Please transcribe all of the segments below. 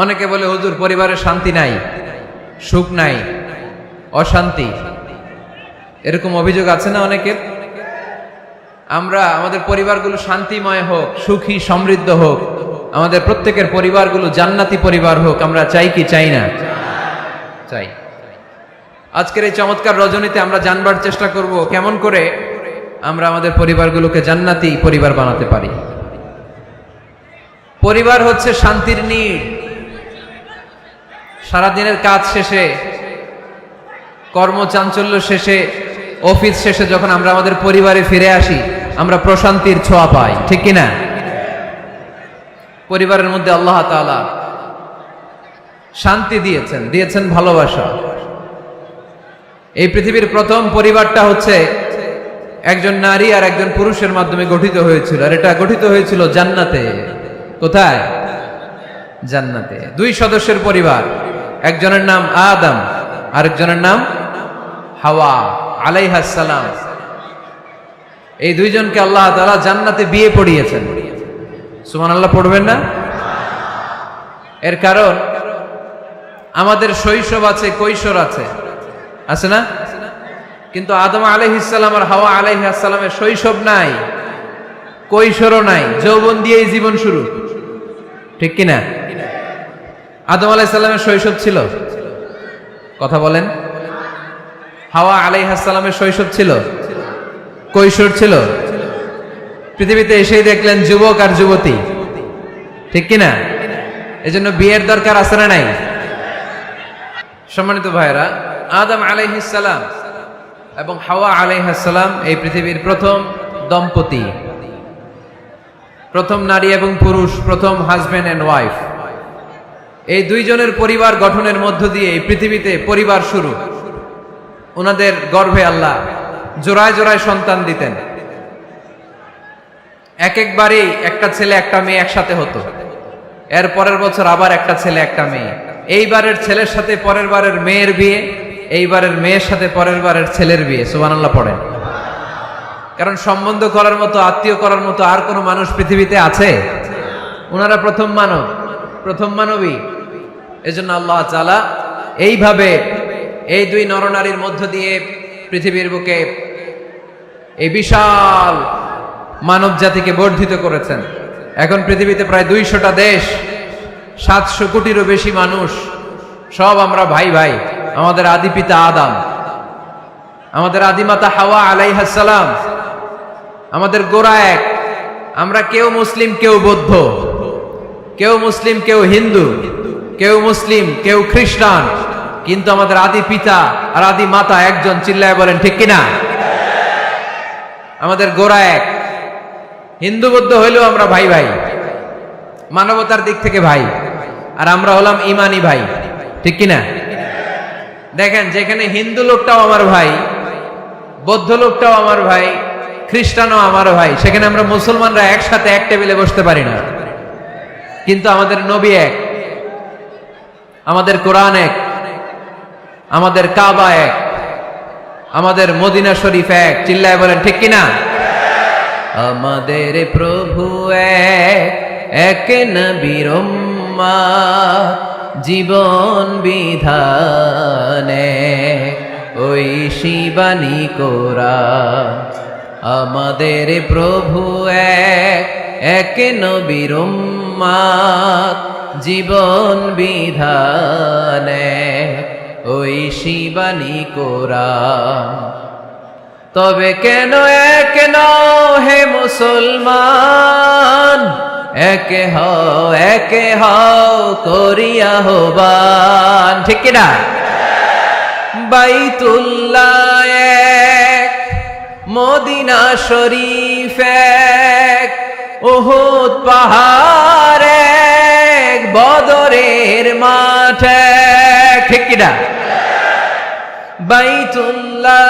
অনেকে বলে হুজুর পরিবারে শান্তি নাই, সুখ নাই, অশান্তি, এরকম অভিযোগ আছে না অনেকের? আমরা আমাদের পরিবারগুলো শান্তিময় হোক, সুখী সমৃদ্ধ হোক, আমাদের প্রত্যেকের পরিবারগুলো জান্নাতি পরিবার হোক, আমরা চাই কি চাই না? চাই। আজকের এই চমৎকার রজনীতে আমরা জানবার চেষ্টা করব কেমন করে আমরা আমাদের পরিবারগুলোকে জান্নাতি পরিবার বানাতে পারি। পরিবার হচ্ছে শান্তির নীড়। সারাদিনের কাজ শেষে, কর্মচাঞ্চল্য শেষে, অফিস শেষে যখন আমরা আমাদের পরিবারে ফিরে আসি, আমরা প্রশান্তির ছোঁয়া পাই, ঠিক কিনা? পরিবারের মধ্যে আল্লাহ তাআলা শান্তি দিয়েছেন ভালোবাসা। এই পৃথিবীর প্রথম পরিবারটা হচ্ছে একজন নারী আর একজন পুরুষের মাধ্যমে গঠিত হয়েছিল, আর এটা গঠিত হয়েছিল জান্নাতে। কোথায়? জান্নাতে। দুই সদস্যের পরিবার, একজনের নাম আদম, আরেকজনের নাম হাওয়া আলাইহিস সালাম। এই দুইজনকে আল্লাহ তাআলা জান্নাতে বিয়ে পড়িয়েছেন। সুবহানাল্লাহ পড়বেন না? এর কারণ আমাদের শৈশব আছে, কৈশোর আছে, আছে না? কিন্তু আদম আলাইহিস সালাম আর হাওয়া আলাইহিস সালামের শৈশব নাই, কৈশোরও নাই, যৌবন দিয়েই জীবন শুরু, ঠিক কিনা? আদম আলাইহিস সালামের শৈশব ছিল, কথা বলেন। হাওয়া আলাইহিস সালামের শৈশব ছিল, কৈশোর ছিল। পৃথিবীতে এসেই দেখলেন যুবক আর যুবতী, ঠিক কিনা? এজন্য বিয়ের দরকার আছে না নাই? সম্মানিত ভাইরা, আদম আলাইহিস সালাম এবং হাওয়া আলাইহিস সালাম এই পৃথিবীর প্রথম দম্পতি, প্রথম নারী এবং পুরুষ, প্রথম হাজবেন্ড এন্ড ওয়াইফ। এই দুইজনের পরিবার গঠনের মধ্য দিয়ে এই পৃথিবীতে পরিবার শুরু। ওনাদের গর্ভে আল্লাহ জোড়ায় জোড়ায় সন্তান দিতেন। একবারেই একটা ছেলে একটা মেয়ে একসাথে হতো, এর পরের বছর আবার একটা ছেলে একটা মেয়ে। এইবারের ছেলের সাথে পরের বারের মেয়ের বিয়ে, এইবারের মেয়ের সাথে পরের বারের ছেলের বিয়ে। সুবহানাল্লাহ পড়েন। কারণ সম্বন্ধ করার মতো, আত্মীয় করার মতো আর কোনো মানুষ পৃথিবীতে আছে? ওনারা প্রথম মানব, প্রথম মানবী। এজন্য আল্লাহ তাআলা এইভাবে এই দুই নরনারীর মধ্য দিয়ে পৃথিবীর বুকে এই বিশাল মানব জাতিকে বর্ধিত করেছেন। এখন পৃথিবীতে প্রায় 200টা দেশ, 700 কোটিরও বেশি মানুষ, সব আমরা ভাই ভাই। আমাদের আদি পিতা আদম, আমাদের আদিমাতা হাওয়া আলাইহিস সালাম, আমাদের গোড়া এক। আমরা কেউ মুসলিম, কেউ বৌদ্ধ, কেউ মুসলিম, কেউ হিন্দু, কেউ মুসলিম, কেউ খ্রিস্টান, কিন্তু আমাদের আদি পিতা আর আদি মাতা একজন। চিল্লায় বলেন ঠিক কিনা? আমাদের গোড়া এক। হিন্দু বৌদ্ধ হইলেও আমরা ভাই ভাই, মানবতার দিক থেকে ভাই। আর আমরা হলাম ইমানি ভাই, ঠিক কিনা? দেখেন, যেখানে হিন্দু লোকটাও আমার ভাই, বৌদ্ধ লোকটাও আমার ভাই, খ্রিস্টানও আমার ভাই, সেখানে আমরা মুসলমানরা একসাথে এক টেবিলে বসতে পারি না। কিন্তু আমাদের নবী এক, আমাদের কোরআন এক, আমাদের কাবা এক, আমাদের মদিনা শরীফ এক। চিল্লায় বলেন ঠিক কিনা? আমাদের প্রভু এক, এক নবীর উম্মত, জীবন বিধানে ওই শিবানী কোরআন। আমাদের প্রভু এক, এক নবীর উম্মত, জীবন বিধানে ওই শিবানী কোরআন। তবে কেন এক নও হে মুসলমান, একে হও করিয়া আহ্বান, ঠিক কিনা? বাইতুল্লাহ এক, মদিনা শরীফ এক, উহুদ পাহাড় এক, বদরের মাঠ এক, ঠিক কিনা? বাইতুল্লাহ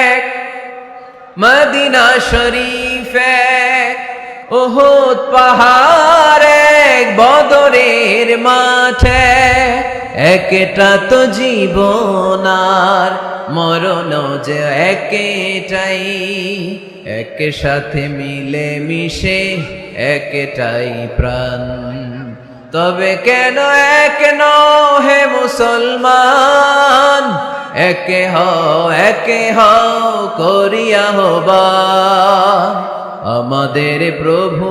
এক, মদিনা শরীফ এক, উহুদ পাহাড় এক, বদরের মাঠ এক। একটা তো জীবন আর মরণ যে একটাই, এক সাথে মিলে মিশে একটাই প্রাণ। তবে কেন এক নও হে মুসলমান, একে হও করিয়া আহ্বান। আমাদের প্রভু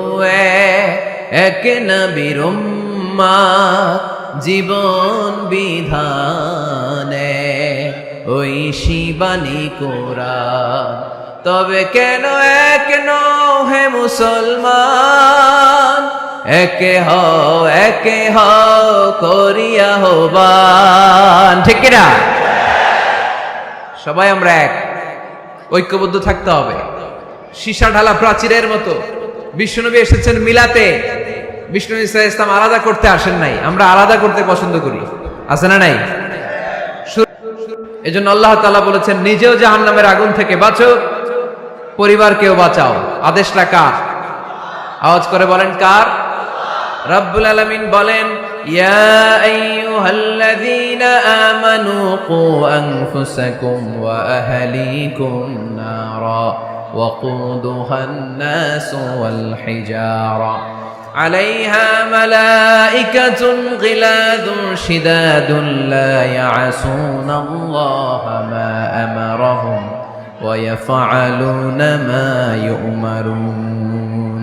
এক নবীর উম্মত, জীবন বিধানে ওই শিবানী কোরআন। তবে কেন এক নও হে মুসলমান, একে হও করিয়া আহ্বান। ঠিক কিনা? সবাই আমরা এক, ঐক্যবদ্ধ থাকতে হবে। সীসা ঢালা প্রাচীরের মতো বিশ্বনবী এসেছেন মিলাতে, বিষ্ণু ইসা ইসলাম আলাদা করতে আসেন নাই। আমরা আলাদা করতে পছন্দ করি, আছে না নাই? এজন্য আল্লাহ তাআলা বলেছেন, নিজেও জাহান্নামের আগুন থেকে বাঁচো, পরিবারকেও বাঁচাও। আদেশটা কার? আওয়াজ করে বলেন কার? রব্বুল আলামিন বলেন, ইয়া আইয়ুহাল্লাযীনা আমানু কু আনফুসাকুম ওয়া আহলিকুম নারা ওয়াকুদুহান নাসু ওয়াল হিজারা আলাইহা মালাইকাতুন গিলাযুন শিদাদুন লা ইয়াসুনাল্লাহা মা আমারাহুম ওয়া ইয়াফআলুনা মা ইউমারুন।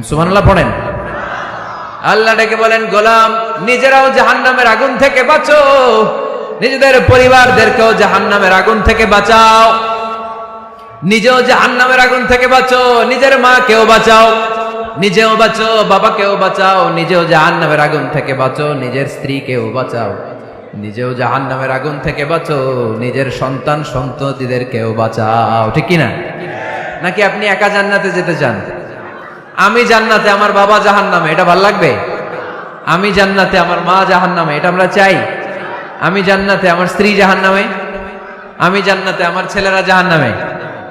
সুবহানাল্লাহ পড়েন। আল্লাহ ডেকে বলেন, গোলাম নিজেরাও জাহান্নামের আগুন থেকে বাঁচো, নিজেদের পরিবারদেরকেও জাহান্নামের আগুন থেকে বাঁচাও। নিজেও জাহান্নামের আগুন থেকে বাঁচো, নিজের মাকেও বাঁচাও, নিজেও বাঁচো, বাবাকেও বাঁচাও। নিজেও জাহান্নামের আগুন থেকে বাঁচো, নিজের স্ত্রীকেও বাঁচাও। নিজেও জাহান্নামের আগুন থেকে বাঁচো, নিজের সন্তান সন্ততিদেরকেও বাঁচাও। ঠিক কিনা? নাকি আপনি একা জান্নাতে যেতে চান? আমি জান্নাতে, আমার বাবা জাহান্নামে, এটা ভাল লাগবে? আমি জান্নাতে, আমার মা জাহান্নামে, এটা আমরা চাই? আমি জান্নাতে, আমার স্ত্রী জাহান্নামে, আমি জান্নাতে, আমার ছেলেরা জাহান্নামে,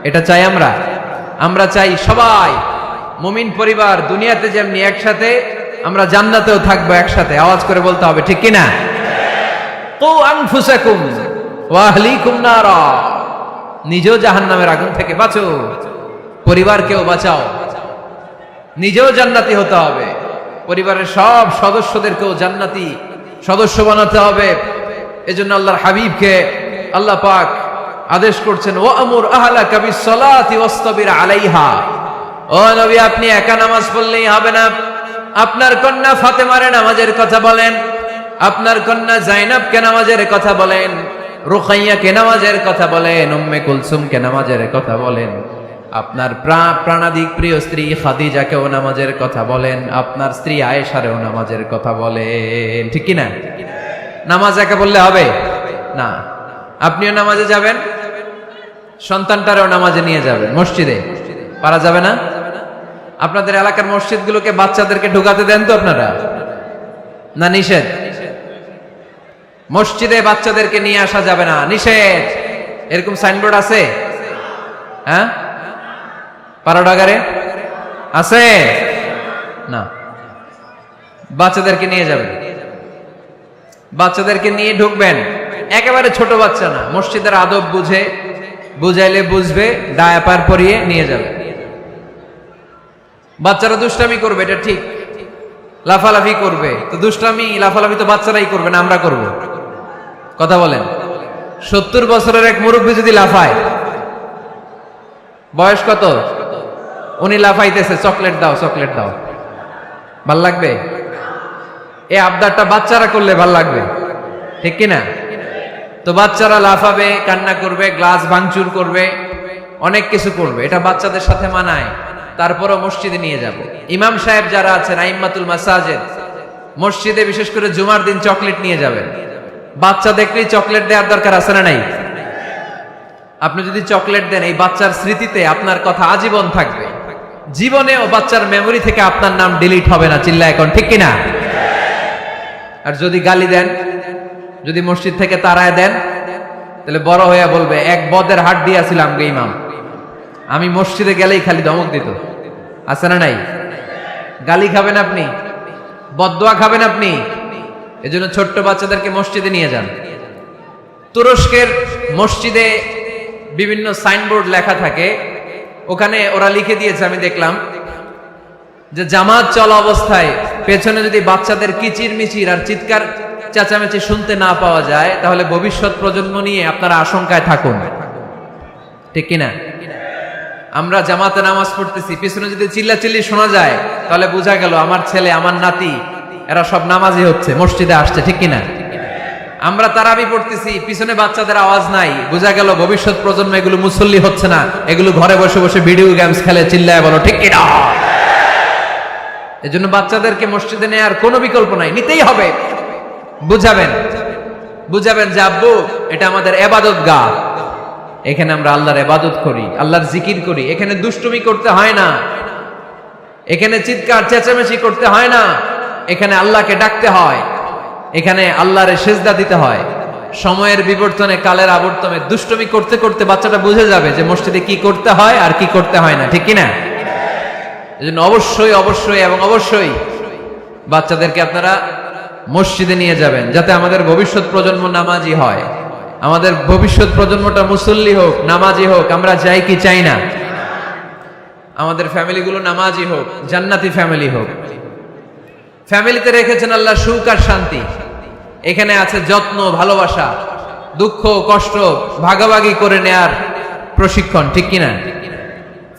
এটা চাই আমরা? আমরা চাই সবাই মুমিন পরিবার দুনিয়াতে যেমনি একসাথে, আমরা জান্নাতেও থাকবো একসাথে। আওয়াজ করে বলতে হবে, ঠিক কিনা? কু আনফুসাকুম ওয়া আহলিকুম নারা, নিজেও জাহান্নামের আগুন থেকে বাঁচো, পরিবারকেও বাঁচাও। নিজেও জান্নাতি হতে হবে, পরিবারের সব সদস্যদেরকেও জান্নাতি সদস্য বানাতে হবে। এজন্য আল্লাহর হাবিবকে আল্লাহ পাক আদেশ করছেন, ওয়ামুর আহলাকা বিসসালাতি ওয়াসতাবির আলাইহা। ও নবী, আপনি একা নামাজ পড়লেই হবে না, আপনার কন্যা ফাতেমারে নামাজের কথা বলেন, আপনার কন্যা জাইনাবকে নামাজের কথা বলেন, রুকাইয়াকে নামাজের কথা বলেন, উম্মে কুলসুমকে নামাজের কথা বলেন, আপনার প্রাণাধিক প্রিয় স্ত্রী খাদিজাকেও নামাজের কথা বলেন, আপনার স্ত্রী আয়েশারেও নামাজের কথা বলেন। ঠিক কিনা? নামাজ একা বললে হবে না। আপনিও নামাজে যাবেন, সন্তানটারেও নামাজে নিয়ে যাবেন। মসজিদে পারা যাবে না? আপনাদের এলাকার মসজিদগুলোকে বাচ্চাদেরকে ঢুকাতে দেন তো আপনারা, না নিষেধ? মসজিদে বাচ্চাদেরকে নিয়ে আসা যাবে না, নিষেধ। এরকম সাইনবোর্ড আছে? হ্যাঁ, পাড়াডাগারে আছে না? বাচ্চাদেরকে নিয়ে যাবেন, বাচ্চাদেরকে নিয়ে ঢুকবেন। একেবারে ছোট বাচ্চা না, মসজিদের আদব বুঝে, বুঝাইলে বুঝবে, ডায়াপার পরিয়ে নিয়ে যাবে। বাচ্চারা দুষ্টামি করবে, এটা ঠিক, লাফালাফি করবে, তো দুষ্টামি লাফালাফি তো বাচ্চারাই করবে না, আমরা করব? কথা বলেন। 70 বছরের এক মুরব্বী যদি লাফায়, বয়স কত, উনি লাফাইতেছে, চকলেট দাও চকলেট দাও, ভাল লাগবে? এই আবদারটা বাচ্চারা করলে ভাল লাগবে, ঠিক কিনা? তো বাচ্চারা লাফাবে, কান্না করবে, গ্লাস ভাঙচুর করবে, অনেক কিছু করবে, এটা বাচ্চাদের সাথে মানায়। তারপরও মসজিদে নিয়ে যাব। ইমাম সাহেব যারা আছেন, আইম্মাতুল মাসাজিদ, মসজিদে বিশেষ করে জুমার দিন চকলেট নিয়ে যাবেন। বাচ্চা দেখলেই চকলেট দেওয়ার দরকার আছে না নাই? আপনি যদি চকলেট দেন, এই বাচ্চার স্মৃতিতে আপনার কথা আজীবন থাকবে, জীবনেও বাচ্চার মেমোরি থেকে আপনার নাম ডিলিট হবে না। চিল্লা এখন, ঠিক কিনা? আর যদি গালি দেন, যদি মসজিদ থেকে তাড়ায় দেন, তাহলে বড় হইয়া বলবে, এক বদের হাট দিয়েছিলাম গে ইমাম, আমি মসজিদে গেলেই খালি ধমক দিত। আছে না নাই? গালি খাবেন আপনি, বদদোয়া খাবেন আপনি। এজন্য ছোট্ট বাচ্চাদেরকে মসজিদে নিয়ে যান। তুরস্কের মসজিদে বিভিন্ন সাইনবোর্ড লেখা থাকে, ওখানে ওরা লিখে দিয়েছে, আমি দেখলাম, যে জামাত চলা অবস্থায় পেছনে যদি বাচ্চাদের কিচির মিচির আর চিৎকার চেঁচামেচি শুনতে না পাওয়া যায়, তাহলে ভবিষ্যৎ প্রজন্ম নিয়ে আপনারা আশঙ্কায় থাকুন, ঠিক কিনা? আমরা জামাতে নামাজ পড়তেছি, পিছনে যদি চিল্লাচিল্লি শোনা যায়, তাহলে বোঝা গেল আমার ছেলে, আমার নাতি, এরা সব নামাজি হচ্ছে, মসজিদে আসছে, ঠিক কিনা? আমরা তারাবি পড়তেছি, পিছনে বাচ্চাদের আওয়াজ নাই, বোঝা গেল ভবিষ্যৎ প্রজন্ম এগুলো মুসল্লি হচ্ছে না, এগুলো ঘরে বসে বসে ভিডিও গেমস খেলে, চিল্লায় বলো, ঠিক কিনা? এজন্য বাচ্চাদেরকে মসজিদে নেওয়ার কোনো বিকল্প নাই, নিতেই হবে। বুঝাবেন যে আব্বু, এটা আমাদের ইবাদত গাহ, এখানে আমরা আল্লাহর ইবাদত করি, আল্লাহর জিকির করি, এখানে দুষ্টুমি করতে হয় না, এখানে চিৎকার চেঁচামেচি করতে হয় না, এখানে আল্লাহকে ডাকতে হয়, এখানে আল্লাহরে সেজদা দিতে হয়। সময়ের বিবর্তনে, কালের আবর্তনে দুষ্টুমি করতে করতে বাচ্চাটা বুঝে যাবে যে মসজিদে কি করতে হয় আর কি করতে হয় না, ঠিক কিনা? এজন্য অবশ্যই বাচ্চাদেরকে আপনারা মসজিদে নিয়ে যাবেন, যাতে আমাদের ভবিষ্যৎ প্রজন্ম নামাজি হয়, আমাদের ভবিষ্যৎ প্রজন্মটা মুসল্লি হোক, নামাজি হোক। আমরা চাই কি চাই না? আমাদের ফ্যামিলিগুলো নামাজি হোক, জান্নাতি ফ্যামিলি হোক। ফ্যামিলিতে রেখেছেন আল্লাহ সুখ আর শান্তি, এখানে আছে যত্ন, ভালোবাসা, দুঃখ কষ্ট ভাগাভাগি করে নেয়ার প্রশিক্ষণ, ঠিক কিনা?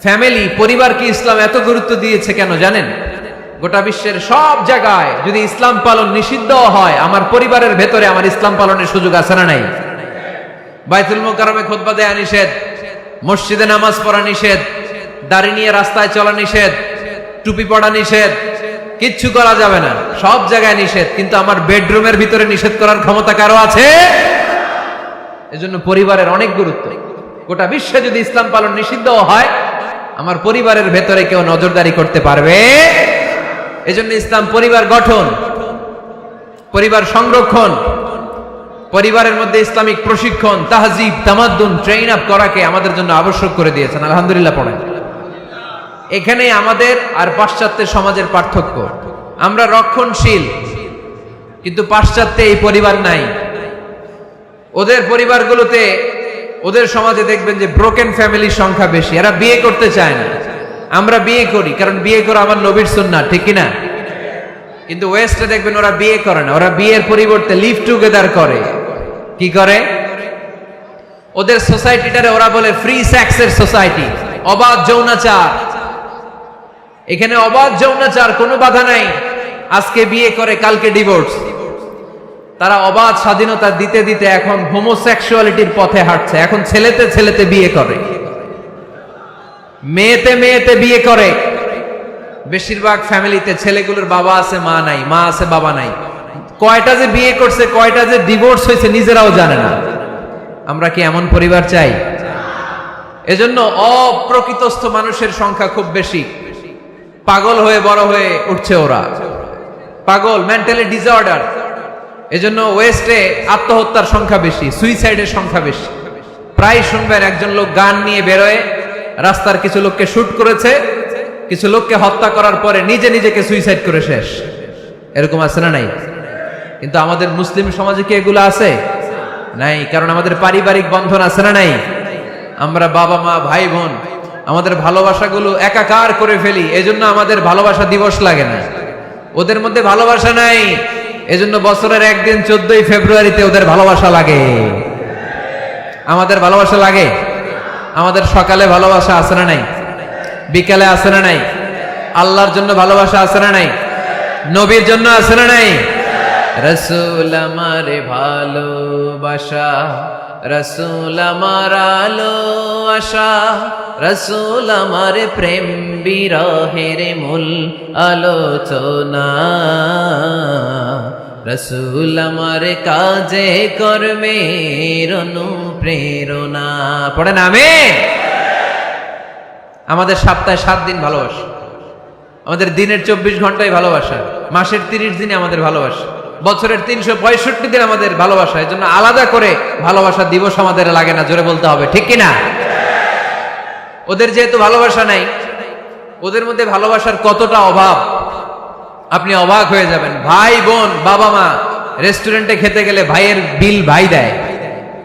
ফ্যামিলি, পরিবারকে ইসলাম এত গুরুত্ব দিয়েছে কেন জানেন? গোটা বিশ্বের সব জায়গায় যদি ইসলাম পালন নিষিদ্ধ হয়, আমার পরিবারের ভেতরে আমার ইসলাম পালনের সুযোগ আছে না নাই? বাইতুল মুকাররমে খুতবা দেয়া নিষেধ, মসজিদে নামাজ পড়া নিষেধ, দাড়ি নিয়ে রাস্তায় চলা নিষেধ, টুপি পড়া নিষেধ, কিচ্ছু করা যাবে না, সব জায়গায় নিষেধ। কিন্তু আমার বেডরুমের ভিতরে নিষেধ করার ক্ষমতা কারো আছে? এজন্য পরিবারের অনেক গুরুত্ব। গোটা বিশ্বে যদি ইসলাম পালন নিষিদ্ধ হয়, আমার পরিবারের ভেতরে কেউ নজরদারি করতে পারবে? এজন্য ইসলাম পরিবার গঠন, পরিবার সংরক্ষণ, পরিবারের মধ্যে ইসলামিক প্রশিক্ষণ, তাহজিব, তামাদ্দুন, ট্রেন আপ করাকে আমাদের জন্য আবশ্যক করে দিয়েছেন। আলহামদুলিল্লাহ পড়েন। এখানে আমাদের আর পাশ্চাত্যের সমাজের পার্থক্য। আমরা রক্ষণশীল, কিন্তু পাশ্চাত্যে এই পরিবার নাই। ওদের পরিবারগুলোতে, ওদের সমাজে দেখবেন যে ব্রোকেন ফ্যামিলির সংখ্যা বেশি, এরা বিয়ে করতে চায় না। আমরা বিয়ে করি, কারণ বিয়ে করা আমার নবীর সুন্নাহ, ঠিক কিনা? কিন্তু ওয়েস্টে দেখবেন ওরা বিয়ে করে না, ওরা বিয়ের পরিবর্তে লিভ টুগেদার করে। কি করে? ওদের সোসাইটিটারে ওরা বলে ফ্রি সেক্সের সোসাইটি, অবাধ যৌনাচার। এখানে অবাধ যৌনাচার, কোনো বাধা নাই। আজকে বিয়ে করে, কালকে ডিভোর্স। তারা অবাধ স্বাধীনতা দিতে দিতে এখন হোমোসেক্সুয়ালিটির পথে হাঁটছে। এখন ছেলেতে ছেলেতে বিয়ে করে, মেয়েতে মেয়েতে বিয়ে করে। বেশিরভাগ ফ্যামিলিতে ছেলেগুলোর বাবা আছে, মা নাই, মা আছে, বাবা নাই। কয়টা যে বিয়ে করছে, কয়টা যে ডিভোর্স হয়েছে নিজেরাও জানে না। আমরা কি এমন পরিবার চাই? এজন্য অপ্রকৃতস্থ মানুষের সংখ্যা খুব বেশি। পাগল হয়ে বড় হয়ে উঠছে ওরা, পাগল, মেন্টালি ডিসঅর্ডার। এজন্য ওয়েস্টে আত্মহত্যার সংখ্যা বেশি, সুইসাইডের সংখ্যা বেশি। প্রায় শুনবেন একজন লোক গান নিয়ে বেরোয়, রাস্তার কিছু লোককে শুট করেছে, কিছু লোককে হত্যা করার পরে নিজে নিজেকে সুইসাইড করে শেষ। এরকম আছে না নাই? কিন্তু আমাদের মুসলিম সমাজে কি এগুলো আছে? নাই। কারণ আমাদের পারিবারিক বন্ধন আছে না নাই? আমরা বাবা মা ভাই বোন আমাদের ভালোবাসাগুলো একাকার করে ফেলি, এজন্য আমাদের ভালোবাসা দিবস লাগে না। ওদের মধ্যে ভালোবাসা নাই, এজন্য বছরের একদিন 14ই ফেব্রুয়ারিতে ওদের ভালোবাসা লাগে। আমাদের ভালোবাসা লাগে? আমাদের সকালে ভালোবাসা আছে না নাই? বিকালে আছে না নাই? আল্লাহর জন্য ভালোবাসা আছে না নাই? নবীর জন্য আছে না নাই? রাসূল আমারে ভালোবাসা, রাসূল আমার আলো আশা, রাসূল আমারে প্রেম বিরহের মূল আলোচনা, রাসূল আমারে কাজে কর্মের অনুপ্রেরণা। পড়েন আমিন। আমাদের সপ্তাহে 7 দিন ভালোবাসা, আমাদের দিনের 24 ঘন্টায় ভালোবাসা, মাসের 30 দিনে আমাদের ভালোবাসা, বছরের 365 দিন আমাদের ভালোবাসা। এজন্য আলাদা করে ভালোবাসা দিবস আমাদের লাগে না, জোরে বলতে হবে, ঠিক কিনা? ওদের যেহেতু ভালোবাসা নাই, ওদের মধ্যে ভালোবাসার কতটা অভাব আপনি অবাক হয়ে যাবেন। ভাই বোন, বাবা মা রেস্টুরেন্টে খেতে গেলে ভাইয়ের বিল ভাই দেয়,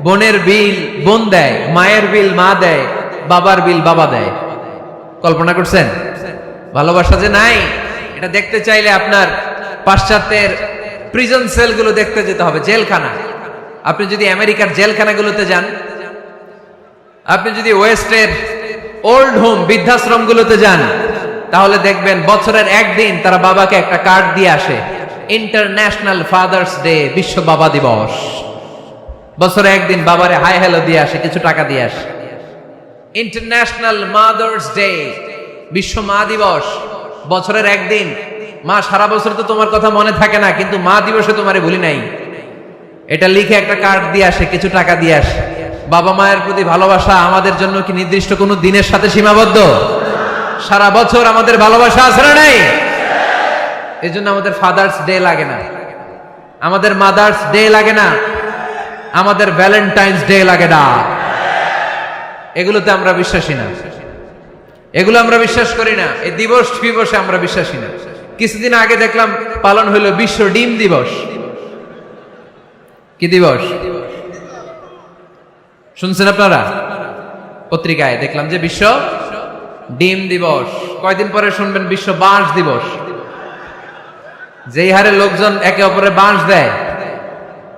বোনের বিল বোন দেয়, মায়ের বিল মা দেয়, বাবার বিল বাবা দেয়। কল্পনা করছেন? ভালোবাসা যে নাই এটা দেখতে চাইলে আপনার পাশ্চাত্যের প্রিজন সেলগুলো দেখতে যেতে হবে, জেলখানা। আপনি যদি আমেরিকার জেলখানাগুলোতে যান, আপনি যদি ওয়েস্টের ওল্ড হোম বৃদ্ধাশ্রমগুলোতে যান, তাহলে দেখবেন বছরের একদিন তারা বাবাকে একটা কার্ড দিয়ে আসে, ইন্টারন্যাশনাল ফাদার্স ডে, বিশ্ব বাবা দিবস। বছরে একদিন বাবারে হাই হ্যালো দিয়ে আসে, কিছু টাকা দিয়ে আসে। ইন্টারন্যাশনাল মাদার্স ডে, বিশ্ব মা দিবস, বছরের একদিন। মা সারা বছর তো তোমার কথা মনে থাকে না, কিন্তু মা দিবসে তোমারে ভুলি নাই, এটা লিখে একটা কার্ড দিয়ে আসে, কিছু টাকা দিয়ে আসে। বাবা মায়ের প্রতি ভালোবাসা আমাদের জন্য কি নির্দিষ্ট কোনো দিনের সাথে সীমাবদ্ধ? সারা বছর আমাদের ভালোবাসা আছে না নাই? এই জন্য আমাদের ফাদার্স ডে লাগে না, আমাদের মাদার্স ডে লাগে না, আমাদের ভ্যালেন্টাইন্স ডে লাগে না। এগুলোতে আমরা বিশ্বাসী না, এগুলো আমরা বিশ্বাস করি না। এই দিবস দিবসে আমরা বিশ্বাসী না। কিছুদিন আগে দেখলাম পালন হইল বিশ্ব ডিম দিবস। কি দিবস শুনছেন আপনারা? পত্রিকায় দেখলাম যে বিশ্ব ডিম দিবস। কয়দিন পরে শুনবেন বিশ্ব বাঁশ দিবস। যেই হারে লোকজন একে অপরে বাঁশ দেয়,